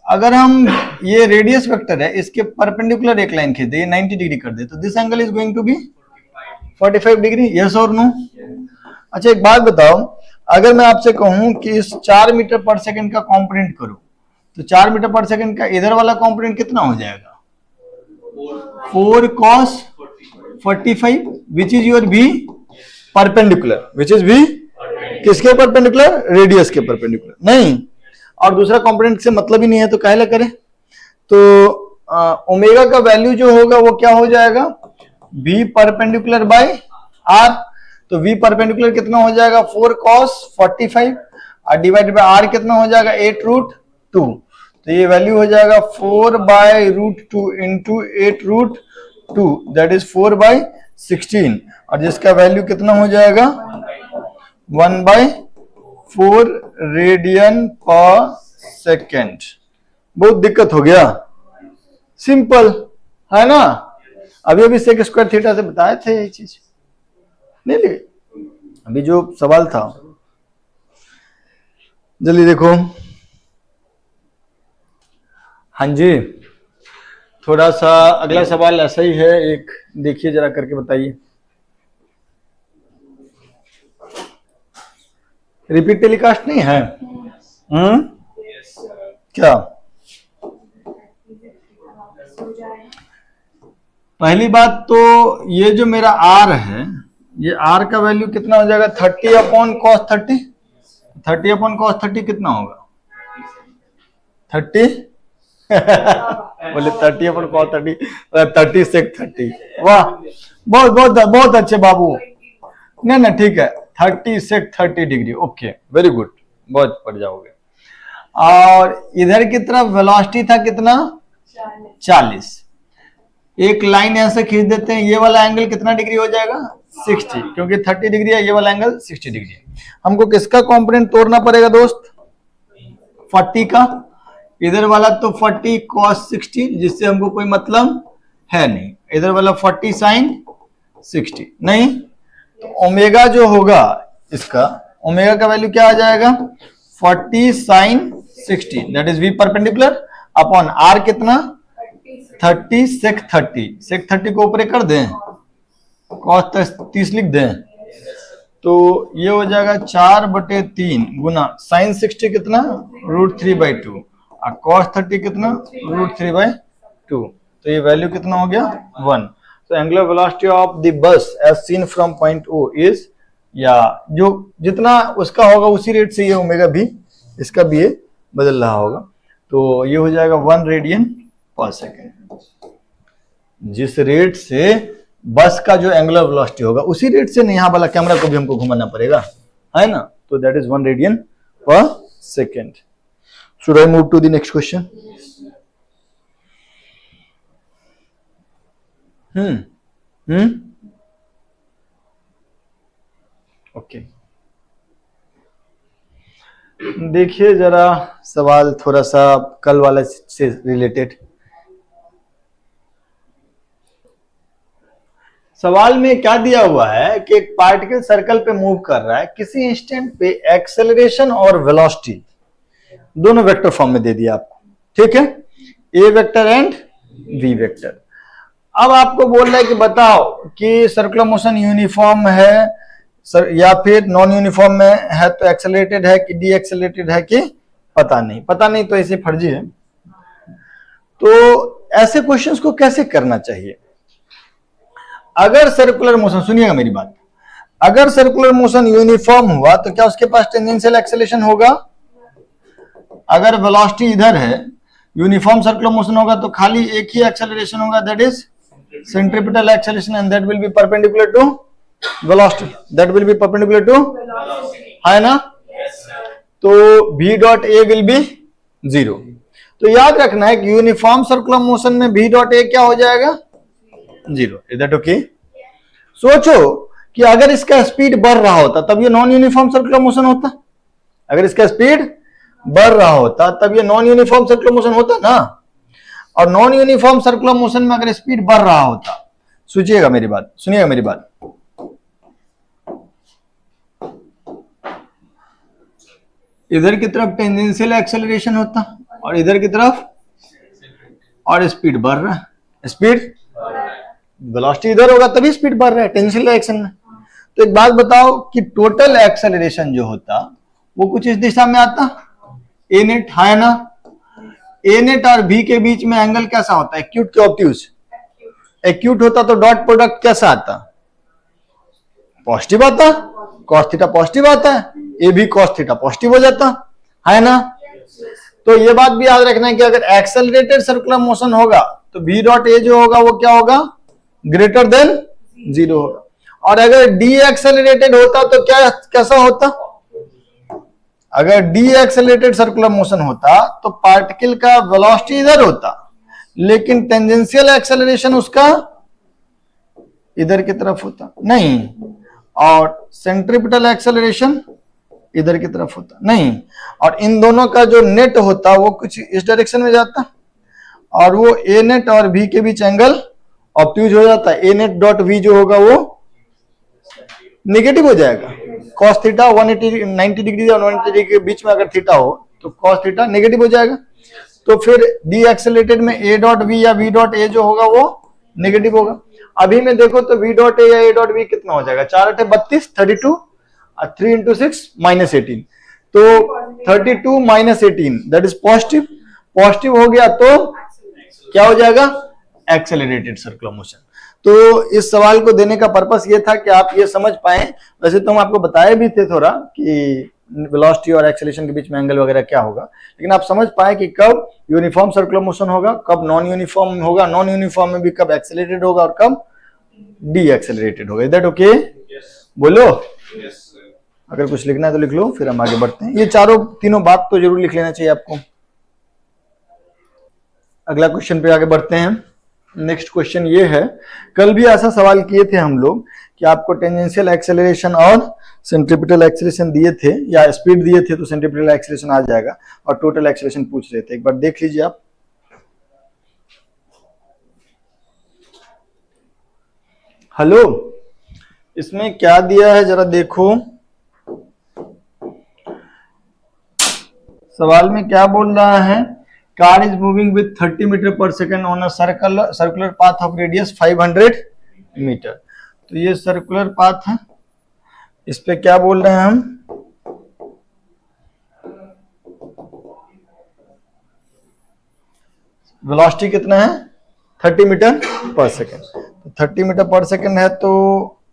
Speaker 1: अगर हम ये रेडियस वेक्टर है, इसके परपेंडिकुलर एक लाइन खींच दे, ये 90 डिग्री कर दे, तो this angle is going to be 45 degree, yes और नो। अच्छा एक बात बताओ, अगर मैं आपसे कहूं कि इस 4 मीटर पर सेकंड का कंपोनेंट करो, तो 4 मीटर पर सेकंड का इधर वाला कंपोनेंट कितना हो जाएगा, 4 cos 45, which is your v perpendicular, which is v किसके परपेंडिकुलर, रेडियस के परपेंडिकुलर, नहीं। और दूसरा कंपोनेंट से मतलब ही नहीं है, तो काहे ला करें। तो ओमेगा का वैल्यू जो होगा वो क्या हो जाएगा, v परपेंडिकुलर बाय r, तो v परपेंडिकुलर कितना हो जाएगा, 4 cos 45 और डिवाइडेड बाय r कितना हो जाएगा, 8√2, तो ये वैल्यू हो जाएगा 4/√2 इंटू 8√2, दैट इज 4/16, और जिसका वैल्यू कितना हो जाएगा 1/4 रेडियन पर सेकेंड। बहुत दिक्कत हो गया, सिंपल है ना। अभी अभी सेक स्क्वायर थीटा से बताए थे ये चीज, नहीं ले अभी जो सवाल था, जल्दी देखो। हाँ जी, थोड़ा सा अगला सवाल ऐसा ही है, एक देखिए जरा करके बताइए। रिपीट टेलीकास्ट नहीं है? क्या पहली बात तो ये जो मेरा आर है, ये आर का वैल्यू कितना हो जाएगा, 30/cos 30, 30/cos 30 कितना होगा, 30 बोले 30/cos 30, 30 sec 30, वाह बहुत बहुत बहुत अच्छे बाबू, नहीं ना ठीक है, 30 sec 30 degree, okay very good, बहुत पढ़ जाओगे। और इधर की तरफ वेलोसिटी था कितना, 40, एक लाइन ऐसे खींच देते हैं, ये वाला एंगल कितना डिग्री हो जाएगा, 60, क्योंकि 30 डिग्री है, ये वाला एंगल 60 डिग्री है। हमको किसका कंपोनेंट तोड़ना पड़ेगा दोस्त, 40 का, इधर वाला तो 40 cos 60, जिससे हमको कोई मतलब है नहीं, इधर वाला 40 sin 60 नहीं, तो ओमेगा जो होगा इसका, ओमेगा का वैल्यू क्या आ जाएगा, 40 sin 60, that is v perpendicular upon r कितना 30 sec 30, sec 30 को ऊपर कर दें, cos 30 लिख दें, तो ये हो जाएगा 4/3 गुना sin 60 कितना √3/2 और cos 30 कितना √3/2, तो ये वैल्यू कितना हो गया 1। तो angular velocity of the bus as seen from point O is, या जो जितना उसका होगा उसी रेट से ये ओमेगा भी, इसका भी ये बदल रहा होगा, तो ये हो जाएगा 1 रेडियन पर सेकेंड। जिस रेट से बस का जो एंगुलर वेलोसिटी होगा उसी रेट से नहीं, यहाँ वाला कैमरा को भी हमको घुमाना पड़ेगा, है ना, तो दैट इज 1 रेडियन पर second. Should I move to the next question? Okay, देखिए जरा सवाल थोड़ा सा कल वाला से रिलेटेड। सवाल में क्या दिया हुआ है कि एक पार्टिकल सर्कल पे मूव कर रहा है, किसी इंस्टेंट पे एक्सेलरेशन और वेलोसिटी दोनों वेक्टर फॉर्म में दे दिया आपको, ठीक है, ए वेक्टर एंड बी वेक्टर। अब आपको बोल रहा है कि बताओ कि सर्कुलर मोशन यूनिफॉर्म है या फिर नॉन यूनिफॉर्म में है, तो एक्सेलरेटेड है कि डी एक्सेलरेटेड है कि पता नहीं, पता नहीं तो ऐसे फर्जी है। तो ऐसे क्वेश्चंस को कैसे करना चाहिए, अगर सर्कुलर मोशन, सुनिएगा मेरी बात, अगर सर्कुलर मोशन यूनिफॉर्म हुआ तो क्या उसके पास टेंजेंशियल एक्सेलरेशन होगा, अगर वेलोसिटी इधर है, यूनिफॉर्म सर्कुलर मोशन होगा तो खाली एक ही एक्सेलरेशन होगा, that is centripetal acceleration, and that will be perpendicular to velocity, that will be perpendicular to, है ना, तो v dot a will be 0। तो याद रखना है कि यूनिफॉर्म सर्कुलर मोशन में v डॉट a क्या हो जाएगा 0, इज दैट ओके। सोचो कि अगर इसका स्पीड बढ़ रहा होता तब ये नॉन यूनिफॉर्म सर्कुलर मोशन होता, अगर इसका स्पीड बढ़ रहा होता तब ये नॉन यूनिफॉर्म सर्कुलर मोशन होता ना, और नॉन यूनिफॉर्म सर्कुलर मोशन में अगर स्पीड बढ़ रहा होता, सोचिएगा मेरी बात, सुनिएगा मेरी बात। इधर की तरफ टेंजेंशियल एक्सेलरेशन होता और इधर की तरफ, और स्पीड बढ़ रहा है, स्पीड वेलोसिटी इधर होगा तभी स्पीड बढ़ रहा है टेंजेंशियल डायरेक्शन में। तो एक बात बताओ कि टोटल एक्सेलरेशन जो होता वो कुछ इस दिशा में आता, ए नेट है ना। ए नेट और बी के बीच में एंगल कैसा होता है, एक्यूट के ऑब्ट्यूज? एक्यूट होता तो डॉट प्रोडक्ट कैसा आता, पॉजिटिव आता, कॉस थीटा पॉजिटिव आता है, ए भी कॉस थीटा पॉजिटिव हो जाता है ना। तो ये बात भी याद रखना है कि अगर एक्सेलरेटेड सर्कुलर मोशन होगा तो बी डॉट ए जो होगा वो क्या होगा, ग्रेटर देन 0 होगा। और अगर डी एक्सेलरेटेड होता तो क्या कैसा होता, अगर डी एक्सेलरेटेड सर्कुलर मोशन होता तो पार्टिकल का वेलोसिटी इधर होता, लेकिन टेंजेंशियल एक्सेलरेशन उसका इधर की तरफ होता नहीं, और सेंट्रीपिटल एक्सेलरेशन इधर की तरफ होता नहीं, और इन दोनों का जो नेट होता वो कुछ इस डायरेक्शन में जाता, और वो ए नेट और बी के बीच एंगल ऑब्ट्यूज हो जाता है। ए नेट डॉट वी जो होगा वो नेगेटिव हो जाएगा, कॉस थीटा 180 90 डिग्री और 180 डिग्री के बीच में अगर थीटा हो तो कॉस थीटा नेगेटिव हो जाएगा। तो फिर डी एक्सेलरेटेड में ए डॉट वी या वी डॉट ए जो होगा वो नेगेटिव होगा। अभी में देखो तो वी डॉट ए या ए डॉट वी कितना हो जाएगा, 4 8 32 32 और 3 into 6 -18, तो 32 -18 दैट इज पॉजिटिव। पॉजिटिव हो गया तो क्या हो जाएगा, एक्सेलरेटेड सर्कुलर मोशन। तो इस सवाल को देने का पर्पस ये था कि आप ये समझ पाए, वैसे तो हम आपको बताए भी थे थोड़ा कि वेलोसिटी और एक्सेलरेशन के बीच में एंगल वगैरह क्या होगा, लेकिन आप समझ पाए कि कब यूनिफॉर्म सर्कुलर मोशन होगा, कब नॉन यूनिफॉर्म होगा, नॉन यूनिफॉर्म में भी कब एक्सेलरेटेड होगा और कब डी एक्सेलरेटेड होगा। Is that okay? बोलो। अगर कुछ लिखना है तो लिख लो, फिर हम आगे बढ़ते हैं। ये तीनों बात तो जरूर लिख लेना चाहिए आपको। अगला क्वेश्चन पे आगे बढ़ते हैं। नेक्स्ट क्वेश्चन ये है, कल भी ऐसा सवाल किए थे हम लोग कि आपको टेंजेंशियल एक्सेलरेशन और सेंट्रीपिटल एक्सेलरेशन दिए थे या स्पीड दिए थे तो सेंट्रीपिटल एक्सेलरेशन आ जाएगा, और टोटल एक्सेलरेशन पूछ रहे थे। एक बार देख लीजिए आप। हेलो, इसमें क्या दिया है जरा देखो। सवाल में क्या बोल रहा है, car is moving with 30 metre per second on a circular path of radius 500 metre. तो ये सर्कुलर पाथ है, इस पे क्या बोल रहे हैं हम, वेलोसिटी कितना है 30 मीटर पर सेकेंड। तो 30 मीटर पर सेकेंड है तो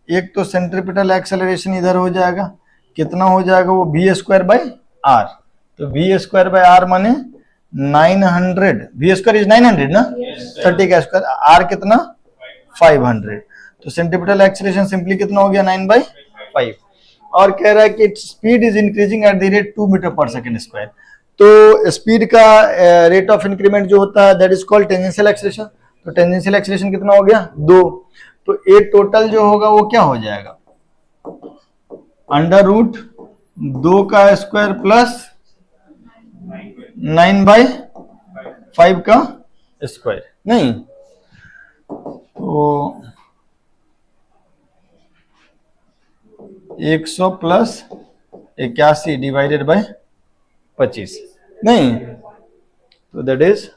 Speaker 1: एक तो सेंट्रीपिटल एक्सेलरेशन इधर हो जाएगा, कितना हो जाएगा वो v²/r। तो v²/r माने 900, v² इज 900 ना, 30 का स्क्वायर, r कितना 500। तो सेंट्रीपिटल एक्सेलरेशन सिंपली कितना हो गया 9/5। और कह रहा है कि speed is increasing at the rate 2 metre per second square. तो स्पीड का रेट ऑफ इंक्रीमेंट जो होता है that is called tangential acceleration. तो टेंजेंशियल एक्सेलरेशन कितना हो गया 2। तो ए टोटल जो होगा वो क्या हो जाएगा, √2 का स्क्वायर प्लस 9/5 का स्क्वायर, नहीं तो 100 प्लस 81 डिवाइडेड बाय 25, नहीं तो दैट इज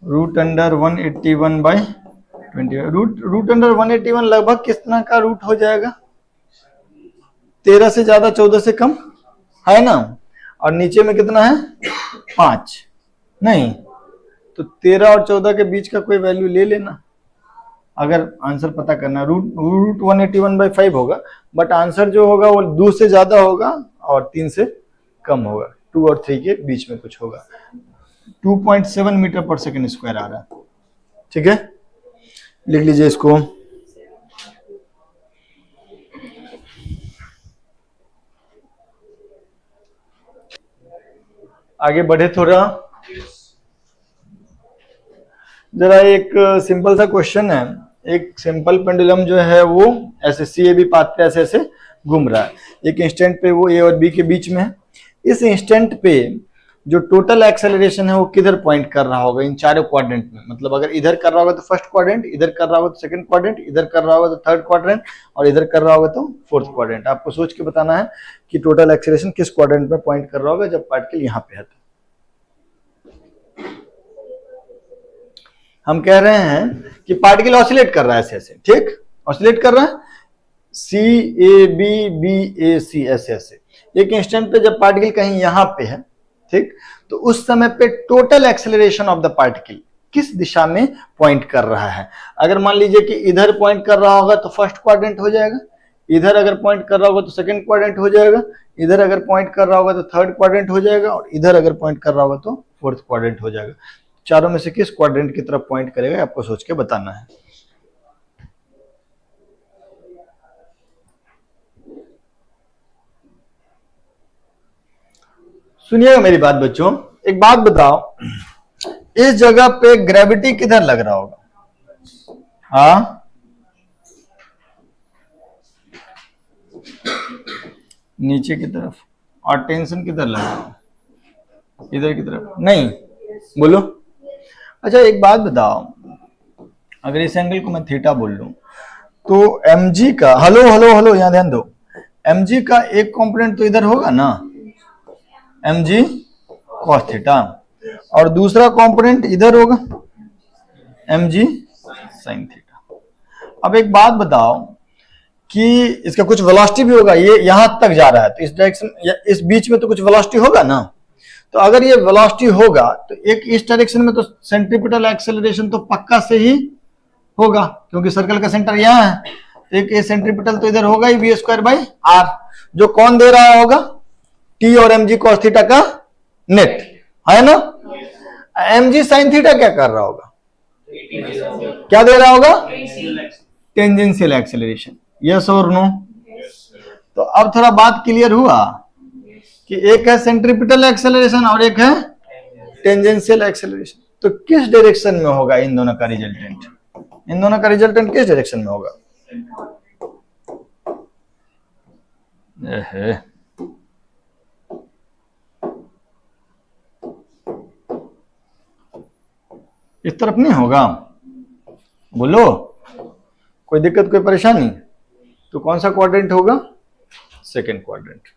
Speaker 1: √181/20। √181 लगभग कितना का रूट हो जाएगा, 13 से ज्यादा 14 से कम है ना, और नीचे में कितना है 5, नहीं तो 13 और 14 के बीच का कोई वैल्यू ले लेना अगर आंसर पता करना। √181/5 होगा, बट आंसर जो होगा वो 2 से ज्यादा होगा और 3 से कम होगा, 2 और 3 के बीच में कुछ होगा। 2.7 मीटर पर सेकेंड स्क्वायर आ रहा है, ठीक है, लिख लीजिए इसको। आगे बढ़े थोड़ा, जरा एक सिंपल सा क्वेश्चन है। एक सिंपल पेंडुलम जो है वो ऐसे CAB पाथ पे ऐसे ऐसे घूम रहा है, एक इंस्टेंट पे वो ए और बी के बीच में है। इस इंस्टेंट पे जो टोटल एक्सेलरेशन है वो किधर पॉइंट कर रहा होगा इन चारों क्वाड्रेंट में। मतलब अगर इधर कर रहा होगा तो फर्स्ट क्वाड्रेंट, इधर कर रहा होगा तो सेकंड क्वाड्रेंट, इधर कर रहा होगा तो थर्ड क्वाड्रेंट, और इधर कर रहा होगा तो फोर्थ क्वाड्रेंट। आपको सोच के बताना है कि टोटल एक्सेलरेशन किस क्वाड्रेंट में पॉइंट कर रहा होगा जब पार्टिकल यहाँ पे है। तो हम कह रहे हैं कि पार्टिकल ऑसिलेट कर रहा है ऐसे ऐसे, ठीक, ऑसिलेट कर रहा है सी ए बी बी ए सी ऐसे ऐसे। एक इंस्टेंट पे जब पार्टिकल कहीं यहां पे है, ठीक, तो उस समय पे total acceleration of the particle किस दिशा में पॉइंट कर रहा है। अगर मान लीजिए कि इधर पॉइंट कर रहा होगा तो फर्स्ट क्वाड्रेंट हो जाएगा, इधर अगर पॉइंट कर रहा होगा तो सेकंड क्वाड्रेंट हो जाएगा, इधर अगर पॉइंट कर रहा होगा तो थर्ड क्वाड्रेंट हो जाएगा, और इधर अगर पॉइंट कर रहा होगा तो फोर्थ क्वाड्रेंट हो जाएगा। चारों में से किस क्वाड्रेंट की तरफ पॉइंट करेगा आपको सोच के बताना है। सुनिएगा मेरी बात बच्चों, एक बात बताओ, इस जगह पे ग्रेविटी किधर लग रहा होगा? हाँ, नीचे की तरफ। और टेंशन किधर लग रहा होगा? इधर की तरफ नहीं, बोलो। अच्छा एक बात बताओ, अगर इस एंगल को मैं थीटा बोल लूं तो mg का, हेलो हेलो हेलो, यहां ध्यान दो, mg का एक कंपोनेंट तो इधर होगा ना, mg cos थीटा, और दूसरा कंपोनेंट इधर होगा mg sin थीटा। अब एक बात बताओ कि इसका कुछ वेलोसिटी भी होगा, ये यहां तक जा रहा है तो इस डायरेक्शन या इस बीच में तो कुछ वेलोसिटी होगा ना। तो अगर ये वेलोसिटी होगा तो एक इस डायरेक्शन में तो सेंट्रीपिटल एक्सेलरेशन तो पक्का से ही होगा, क्योंकि सर्कल का सेंटर यहां है, तो एक ये सेंट्रीपिटल तो इधर होगा ही v स्क्वायर बाई आर, जो कौन दे रहा होगा, t और mg cos थीटा का नेट, है ना। mg sin थीटा क्या कर रहा होगा, क्या दे रहा होगा, टेंजेंशियल एक्सेलरेशन, यस और नो। तो अब थोड़ा बात क्लियर हुआ कि एक है सेंट्रीपिटल एक्सेलरेशन और एक है टेंजेंशियल एक्सेलरेशन। तो किस डायरेक्शन में होगा इन दोनों का रिजल्टेंट, इन दोनों का रिजल्टेंट किस डायरेक्शन में होगा? इस तरफ नहीं होगा, बोलो, कोई दिक्कत कोई परेशानी? तो कौन सा क्वाड्रेंट होगा, सेकंड क्वाड्रेंट।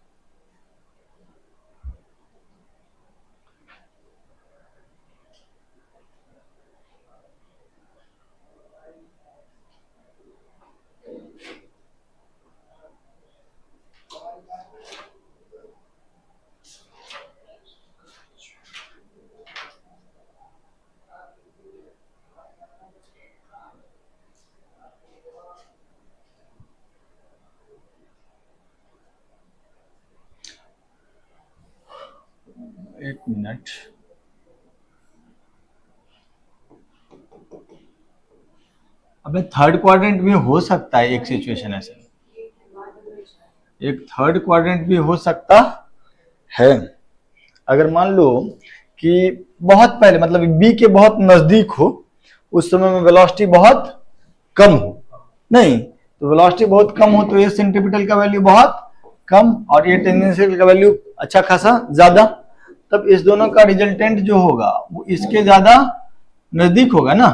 Speaker 1: एक मिनट, अबे थर्ड क्वाड्रेंट भी हो सकता है, एक सिचुएशन ऐसे, एक थर्ड क्वाड्रेंट भी हो सकता है। अगर मान लो कि बहुत पहले, मतलब बी के बहुत नजदीक हो, उस समय में वेलोसिटी बहुत कम हो, नहीं तो वेलोसिटी बहुत कम हो तो ये सेंट्रीपिटल का वैल्यू बहुत कम और ये टेंजेंशियल का वैल्यू अच्छा खासा ज्यादा, तब इस दोनों का रिजल्टेंट जो होगा वो इसके ज्यादा नजदीक होगा ना,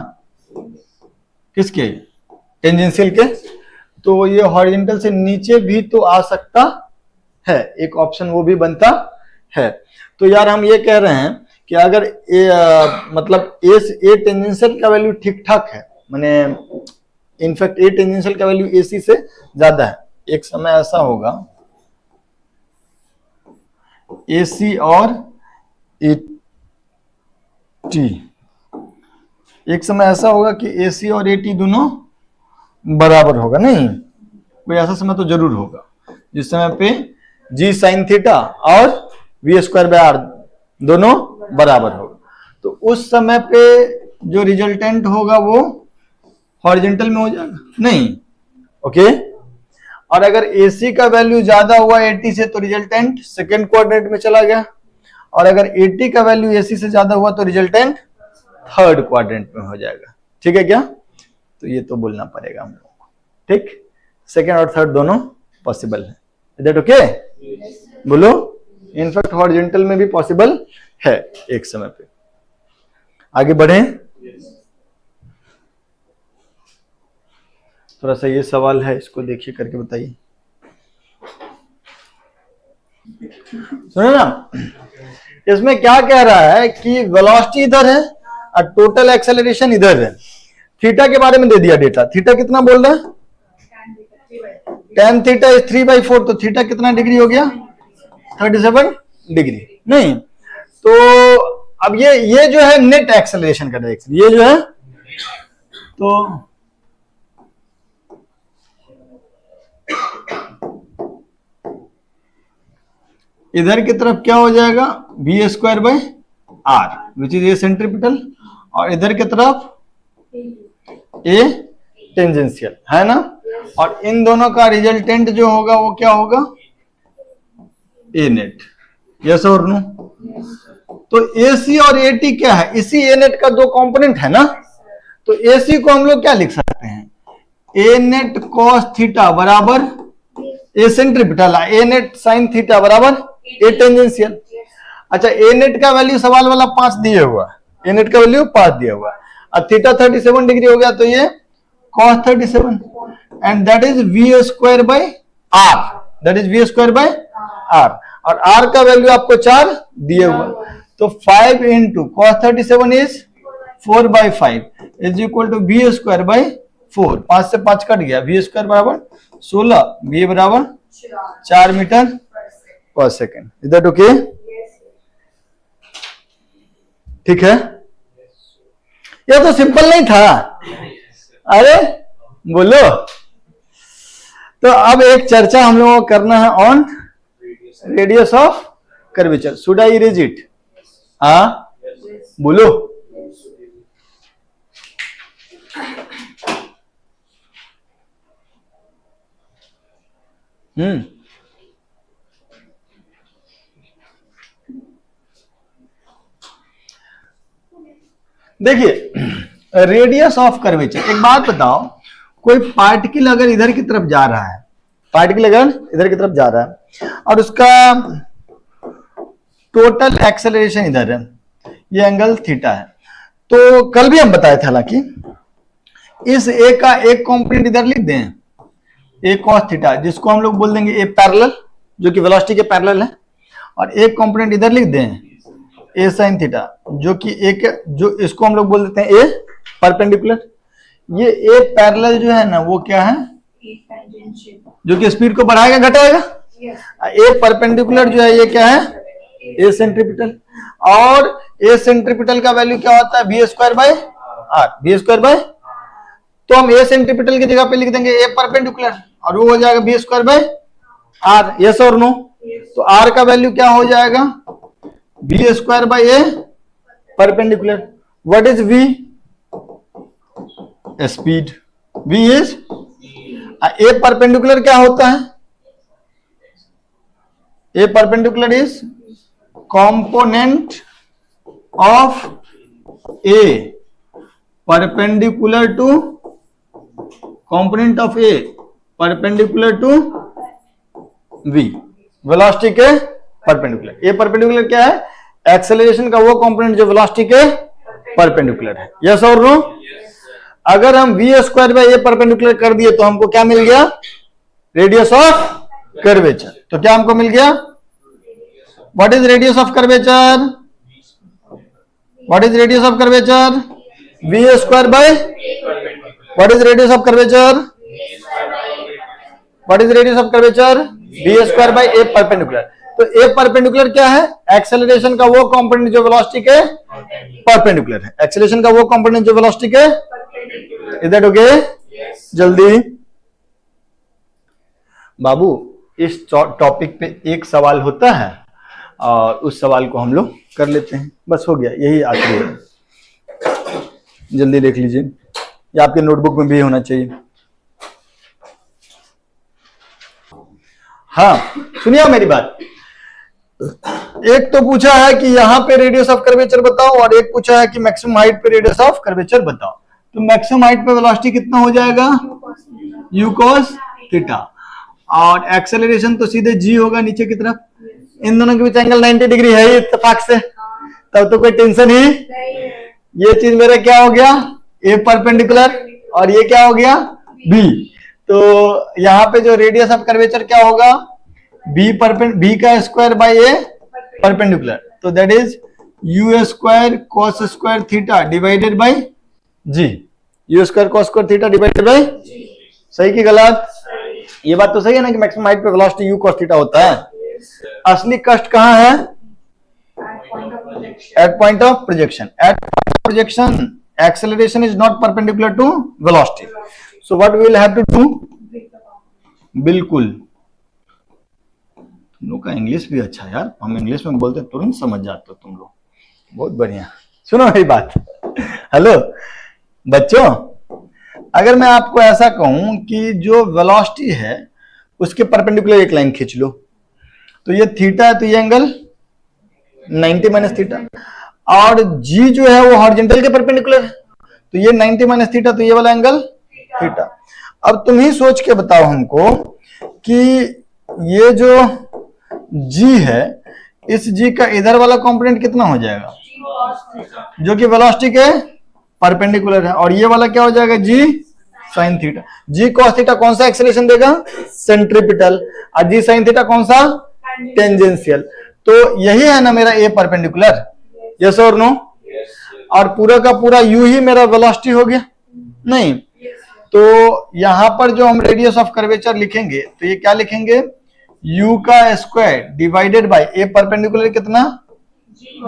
Speaker 1: किसके, टेंजेंशियल के। तो ये हॉरिजॉन्टल से नीचे भी तो आ सकता है, एक ऑप्शन वो भी बनता है। तो यार हम ये कह रहे हैं कि अगर मतलब ए टेंजेंशियल का वैल्यू ठीक ठाक है, माने इनफैक्ट ए टेंजेंशियल का वैल्यू AC से ज्यादा है, एक समय ऐसा होगा AC और AT, एक समय ऐसा होगा कि AC और AT दोनों बराबर होगा, नहीं कोई ऐसा समय तो जरूर होगा जिस समय पे G sin थीटा और V स्क्वायर बाय आर दोनों बराबर होगा। तो उस समय पे जो रिजल्टेंट होगा वो हॉरिजॉन्टल में हो जाएगा, नहीं, ओके। और अगर AC का वैल्यू ज्यादा हुआ AT से तो रिजल्टेंट सेकेंड क्वाड्रेंट में चला गया, और अगर AT का वैल्यू AC से ज्यादा हुआ तो रिजल्टेंट थर्ड क्वाड्रेंट में हो जाएगा, ठीक है क्या? तो ये तो बोलना पड़ेगा हम लोगों को, ठीक, सेकेंड और थर्ड दोनों पॉसिबल है, इज दैट ओके? बोलो, इनफैक्ट हॉरिजॉन्टल में भी पॉसिबल है एक समय पे। आगे बढ़े, थोड़ा सा ये सवाल है, इसको देखिए करके बताइए। सुनो ना, इसमें क्या कह रहा है कि वेलोसिटी इधर है और टोटल एक्सेलरेशन इधर है। थीटा के बारे में दे दिया डेटा, थीटा कितना बोल रहा है, tan थीटा इज 3/4, तो थीटा कितना डिग्री हो गया, 37 डिग्री। नहीं तो अब ये जो है नेट एक्सेलरेशन का डायरेक्शन, ये जो है, तो इधर की तरफ क्या हो जाएगा, v²/r which is a centripetal, और इधर की तरफ ए टेंजेंशियल है ना, और इन दोनों का रिजल्टेंट जो होगा वो क्या होगा, ए नेट। यस और नो? तो एसी और एटी क्या है, इसी ए नेट का दो कंपोनेंट है ना, तो एसी को हम लोग क्या लिख सकते हैं, ए नेट कॉस थीटा बराबर ए सेंट्रीपिटल, ए नेट साइन थीटा बराबर ए टेंजेंशियल। अच्छा, ए नेट का वैल्यू सवाल वाला 5 दिया हुआ, ए नेट का वैल्यू 5 दिया हुआ, और थीटा 37 डिग्री हो गया, तो ये cos 37 and that is v²/r, that is v²/r, और r का वैल्यू आपको 4 दिए हुआ, तो 5 into cos 37 is 4/5 is equal to v²/4, 5 से 5 कट गया, v² बराबर 16, v बराबर 4 metre per second. Is that okay? ठीक है, ये तो सिंपल नहीं था, अरे बोलो। तो अब एक चर्चा हम लोगों को करना है on radius of curvature. Should I erase it? हाँ बोलो। देखिए रेडियस ऑफ कर्वेचर, एक बात बताओ, कोई पार्टिकल अगर इधर की तरफ जा रहा है, पार्टिकल अगर इधर की तरफ जा रहा है और उसका टोटल एक्सेलरेशन इधर है, ये एंगल थीटा है, तो कल भी हम बताए थे हालांकि, इस ए का एक कंपोनेंट इधर लिख दें, ए कॉस थीटा, जिसको हम लोग बोल देंगे ए पैरेलल, जो कि वेलोसिटी के पैरेलल है, और एक कंपोनेंट इधर लिख दें ए साइन थीटा, जो कि एक, जो इसको हम लोग बोल देते हैं ए परपेंडिकुलर। ये ए पैरेलल जो है ना वो क्या है, जो कि स्पीड को बढ़ाएगा घटाएगा। ए परपेंडिकुलर जो है ये क्या है, ए सेंट्रीपिटल, और ए सेंट्रीपिटल का वैल्यू क्या होता है, v²/r, v², तो हम ए सेंट्रीपिटल की जगह पे लिख देंगे ए परपेंडिकुलर, और वो हो जाएगा v²/r। यस और नो? तो r का वैल्यू क्या हो जाएगा, v²/a perpendicular. What is v? Speed. v is a perpendicular क्या होता है, a perpendicular is component of a perpendicular to, component of a perpendicular to v, velocity के परपेंडिकुलर। ए परपेंडिकुलर क्या है, एक्सेलरेशन का वो कंपोनेंट जो वेलोसिटी के परपेंडिकुलर है। यस और नो? अगर हम v²/a परपेंडिकुलर कर दिए तो हमको क्या मिल गया, रेडियस ऑफ कर्वेचर। तो क्या हमको मिल गया, what is radius of curvature, what is radius of curvature, v², what is radius of curvature, what is radius of curvature, v²/a perpendicular. तो ए परपेंडिकुलर क्या है, एक्सेलरेशन का वो कंपोनेंट जो वेलोसिटी के परपेंडिकुलर है, एक्सेलरेशन का वो कंपोनेंट जो वेलोसिटी के। Is that okay? जल्दी बाबू, इस टॉपिक पे एक सवाल होता है और उस सवाल को हम लोग कर लेते हैं, बस हो गया, यही आखिरी है। जल्दी देख लीजिए, ये आपके नोटबुक में भी होना चाहिए। हाँ सुनिए मेरी बात, एक तो पूछा है कि यहां पे रेडियस ऑफ कर्वेचर बताओ, और एक पूछा है कि मैक्सिमम हाइट पे रेडियस ऑफ कर्वेचर बताओ। तो मैक्सिमम हाइट पे वेलोसिटी कितना हो जाएगा, u cos थीटा, और एक्सेलरेशन तो सीधे g होगा नीचे की तरफ। इन दोनों के बीच एंगल 90 डिग्री है ही इत्तेफाक से, तब तो कोई टेंशन ही ये चीज मेरा क्या हो गया, ए परपेंडिकुलर, और ये क्या हो गया, बी। तो यहाँ पे जो रेडियस ऑफ कर्वेचर क्या होगा, बी का स्क्वायर बाई ए परपेंडिकुलर, तो that is U square cos square theta divided by G. U square cos square theta divided by, सही की गलत? ये बात तो सही है ना कि मैक्सिमम हाइट पे वेलोसिटी यू कॉस थीटा होता है। असली कष्ट कहां है, at point of projection. At point of projection, acceleration is not perpendicular to velocity. So what we will have to do? बिल्कुल, तुम लोग का इंग्लिश भी अच्छा है यार, हम इंग्लिश में बोलते तुरंत समझ जाते हो तुम लोग, बहुत बढ़िया। सुनो मेरी बात, हेलो बच्चों, अगर मैं आपको ऐसा कहूं कि जो वेलोसिटी है उसके परपेंडिकुलर एक लाइन खींच लो, तो ये थीटा है, तो ये एंगल 90 माइनस थीटा, और जी जो है वो हॉरिजॉन्टल के परपेंडिकुलर है, तो ये 90 माइनस थीटा, तो ये वाला एंगल थीटा। अब तुम ही सोच के बताओ हमको कि ये जो जी है, इस जी का इधर वाला कंपोनेंट कितना हो जाएगा, जो कि वेलोसिटी के परपेंडिकुलर है, और ये वाला क्या हो जाएगा, जी साइन थीटा। जी कॉस थीटा कौन सा एक्सेलरेशन देगा, सेंट्रीपिटल, और जी साइन थीटा कौन सा, टेंजेंशियल। तो यही है ना मेरा ए परपेंडिकुलर, यस और नो? और पूरा का पूरा यू ही मेरा वेलोसिटी हो गया, नहीं? तो यहां पर जो हम रेडियस ऑफ कर्वेचर लिखेंगे, तो ये क्या लिखेंगे, u का square divided by a perpendicular कितना,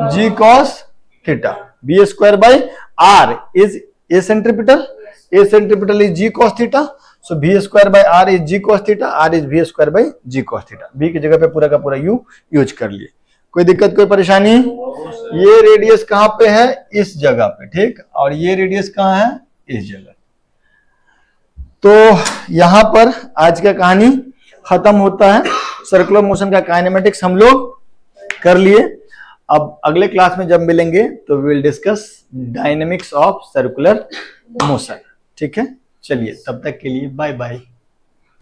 Speaker 1: g cos theta, B square by r is a centripetal, a centripetal is g cos theta, so B square by r is g cos theta, r is B square by g cos theta. B की जगह पे पूरा का पूरा you use कर लिए, कोई दिक्कत कोई परेशानी? ये रेडियस कहां पे है, इस जगह पे, ठीक, और ये रेडियस कहां है, इस जगह। तो यहां पर आज का कहानी खत्म होता है। सर्कुलर मोशन का काइनेमेटिक्स हम लोग कर लिए। अब अगले क्लास में जब मिलेंगे तो we will discuss dynamics of circular motion, ठीक है? चलिए, तब तक के लिए बाय बाय।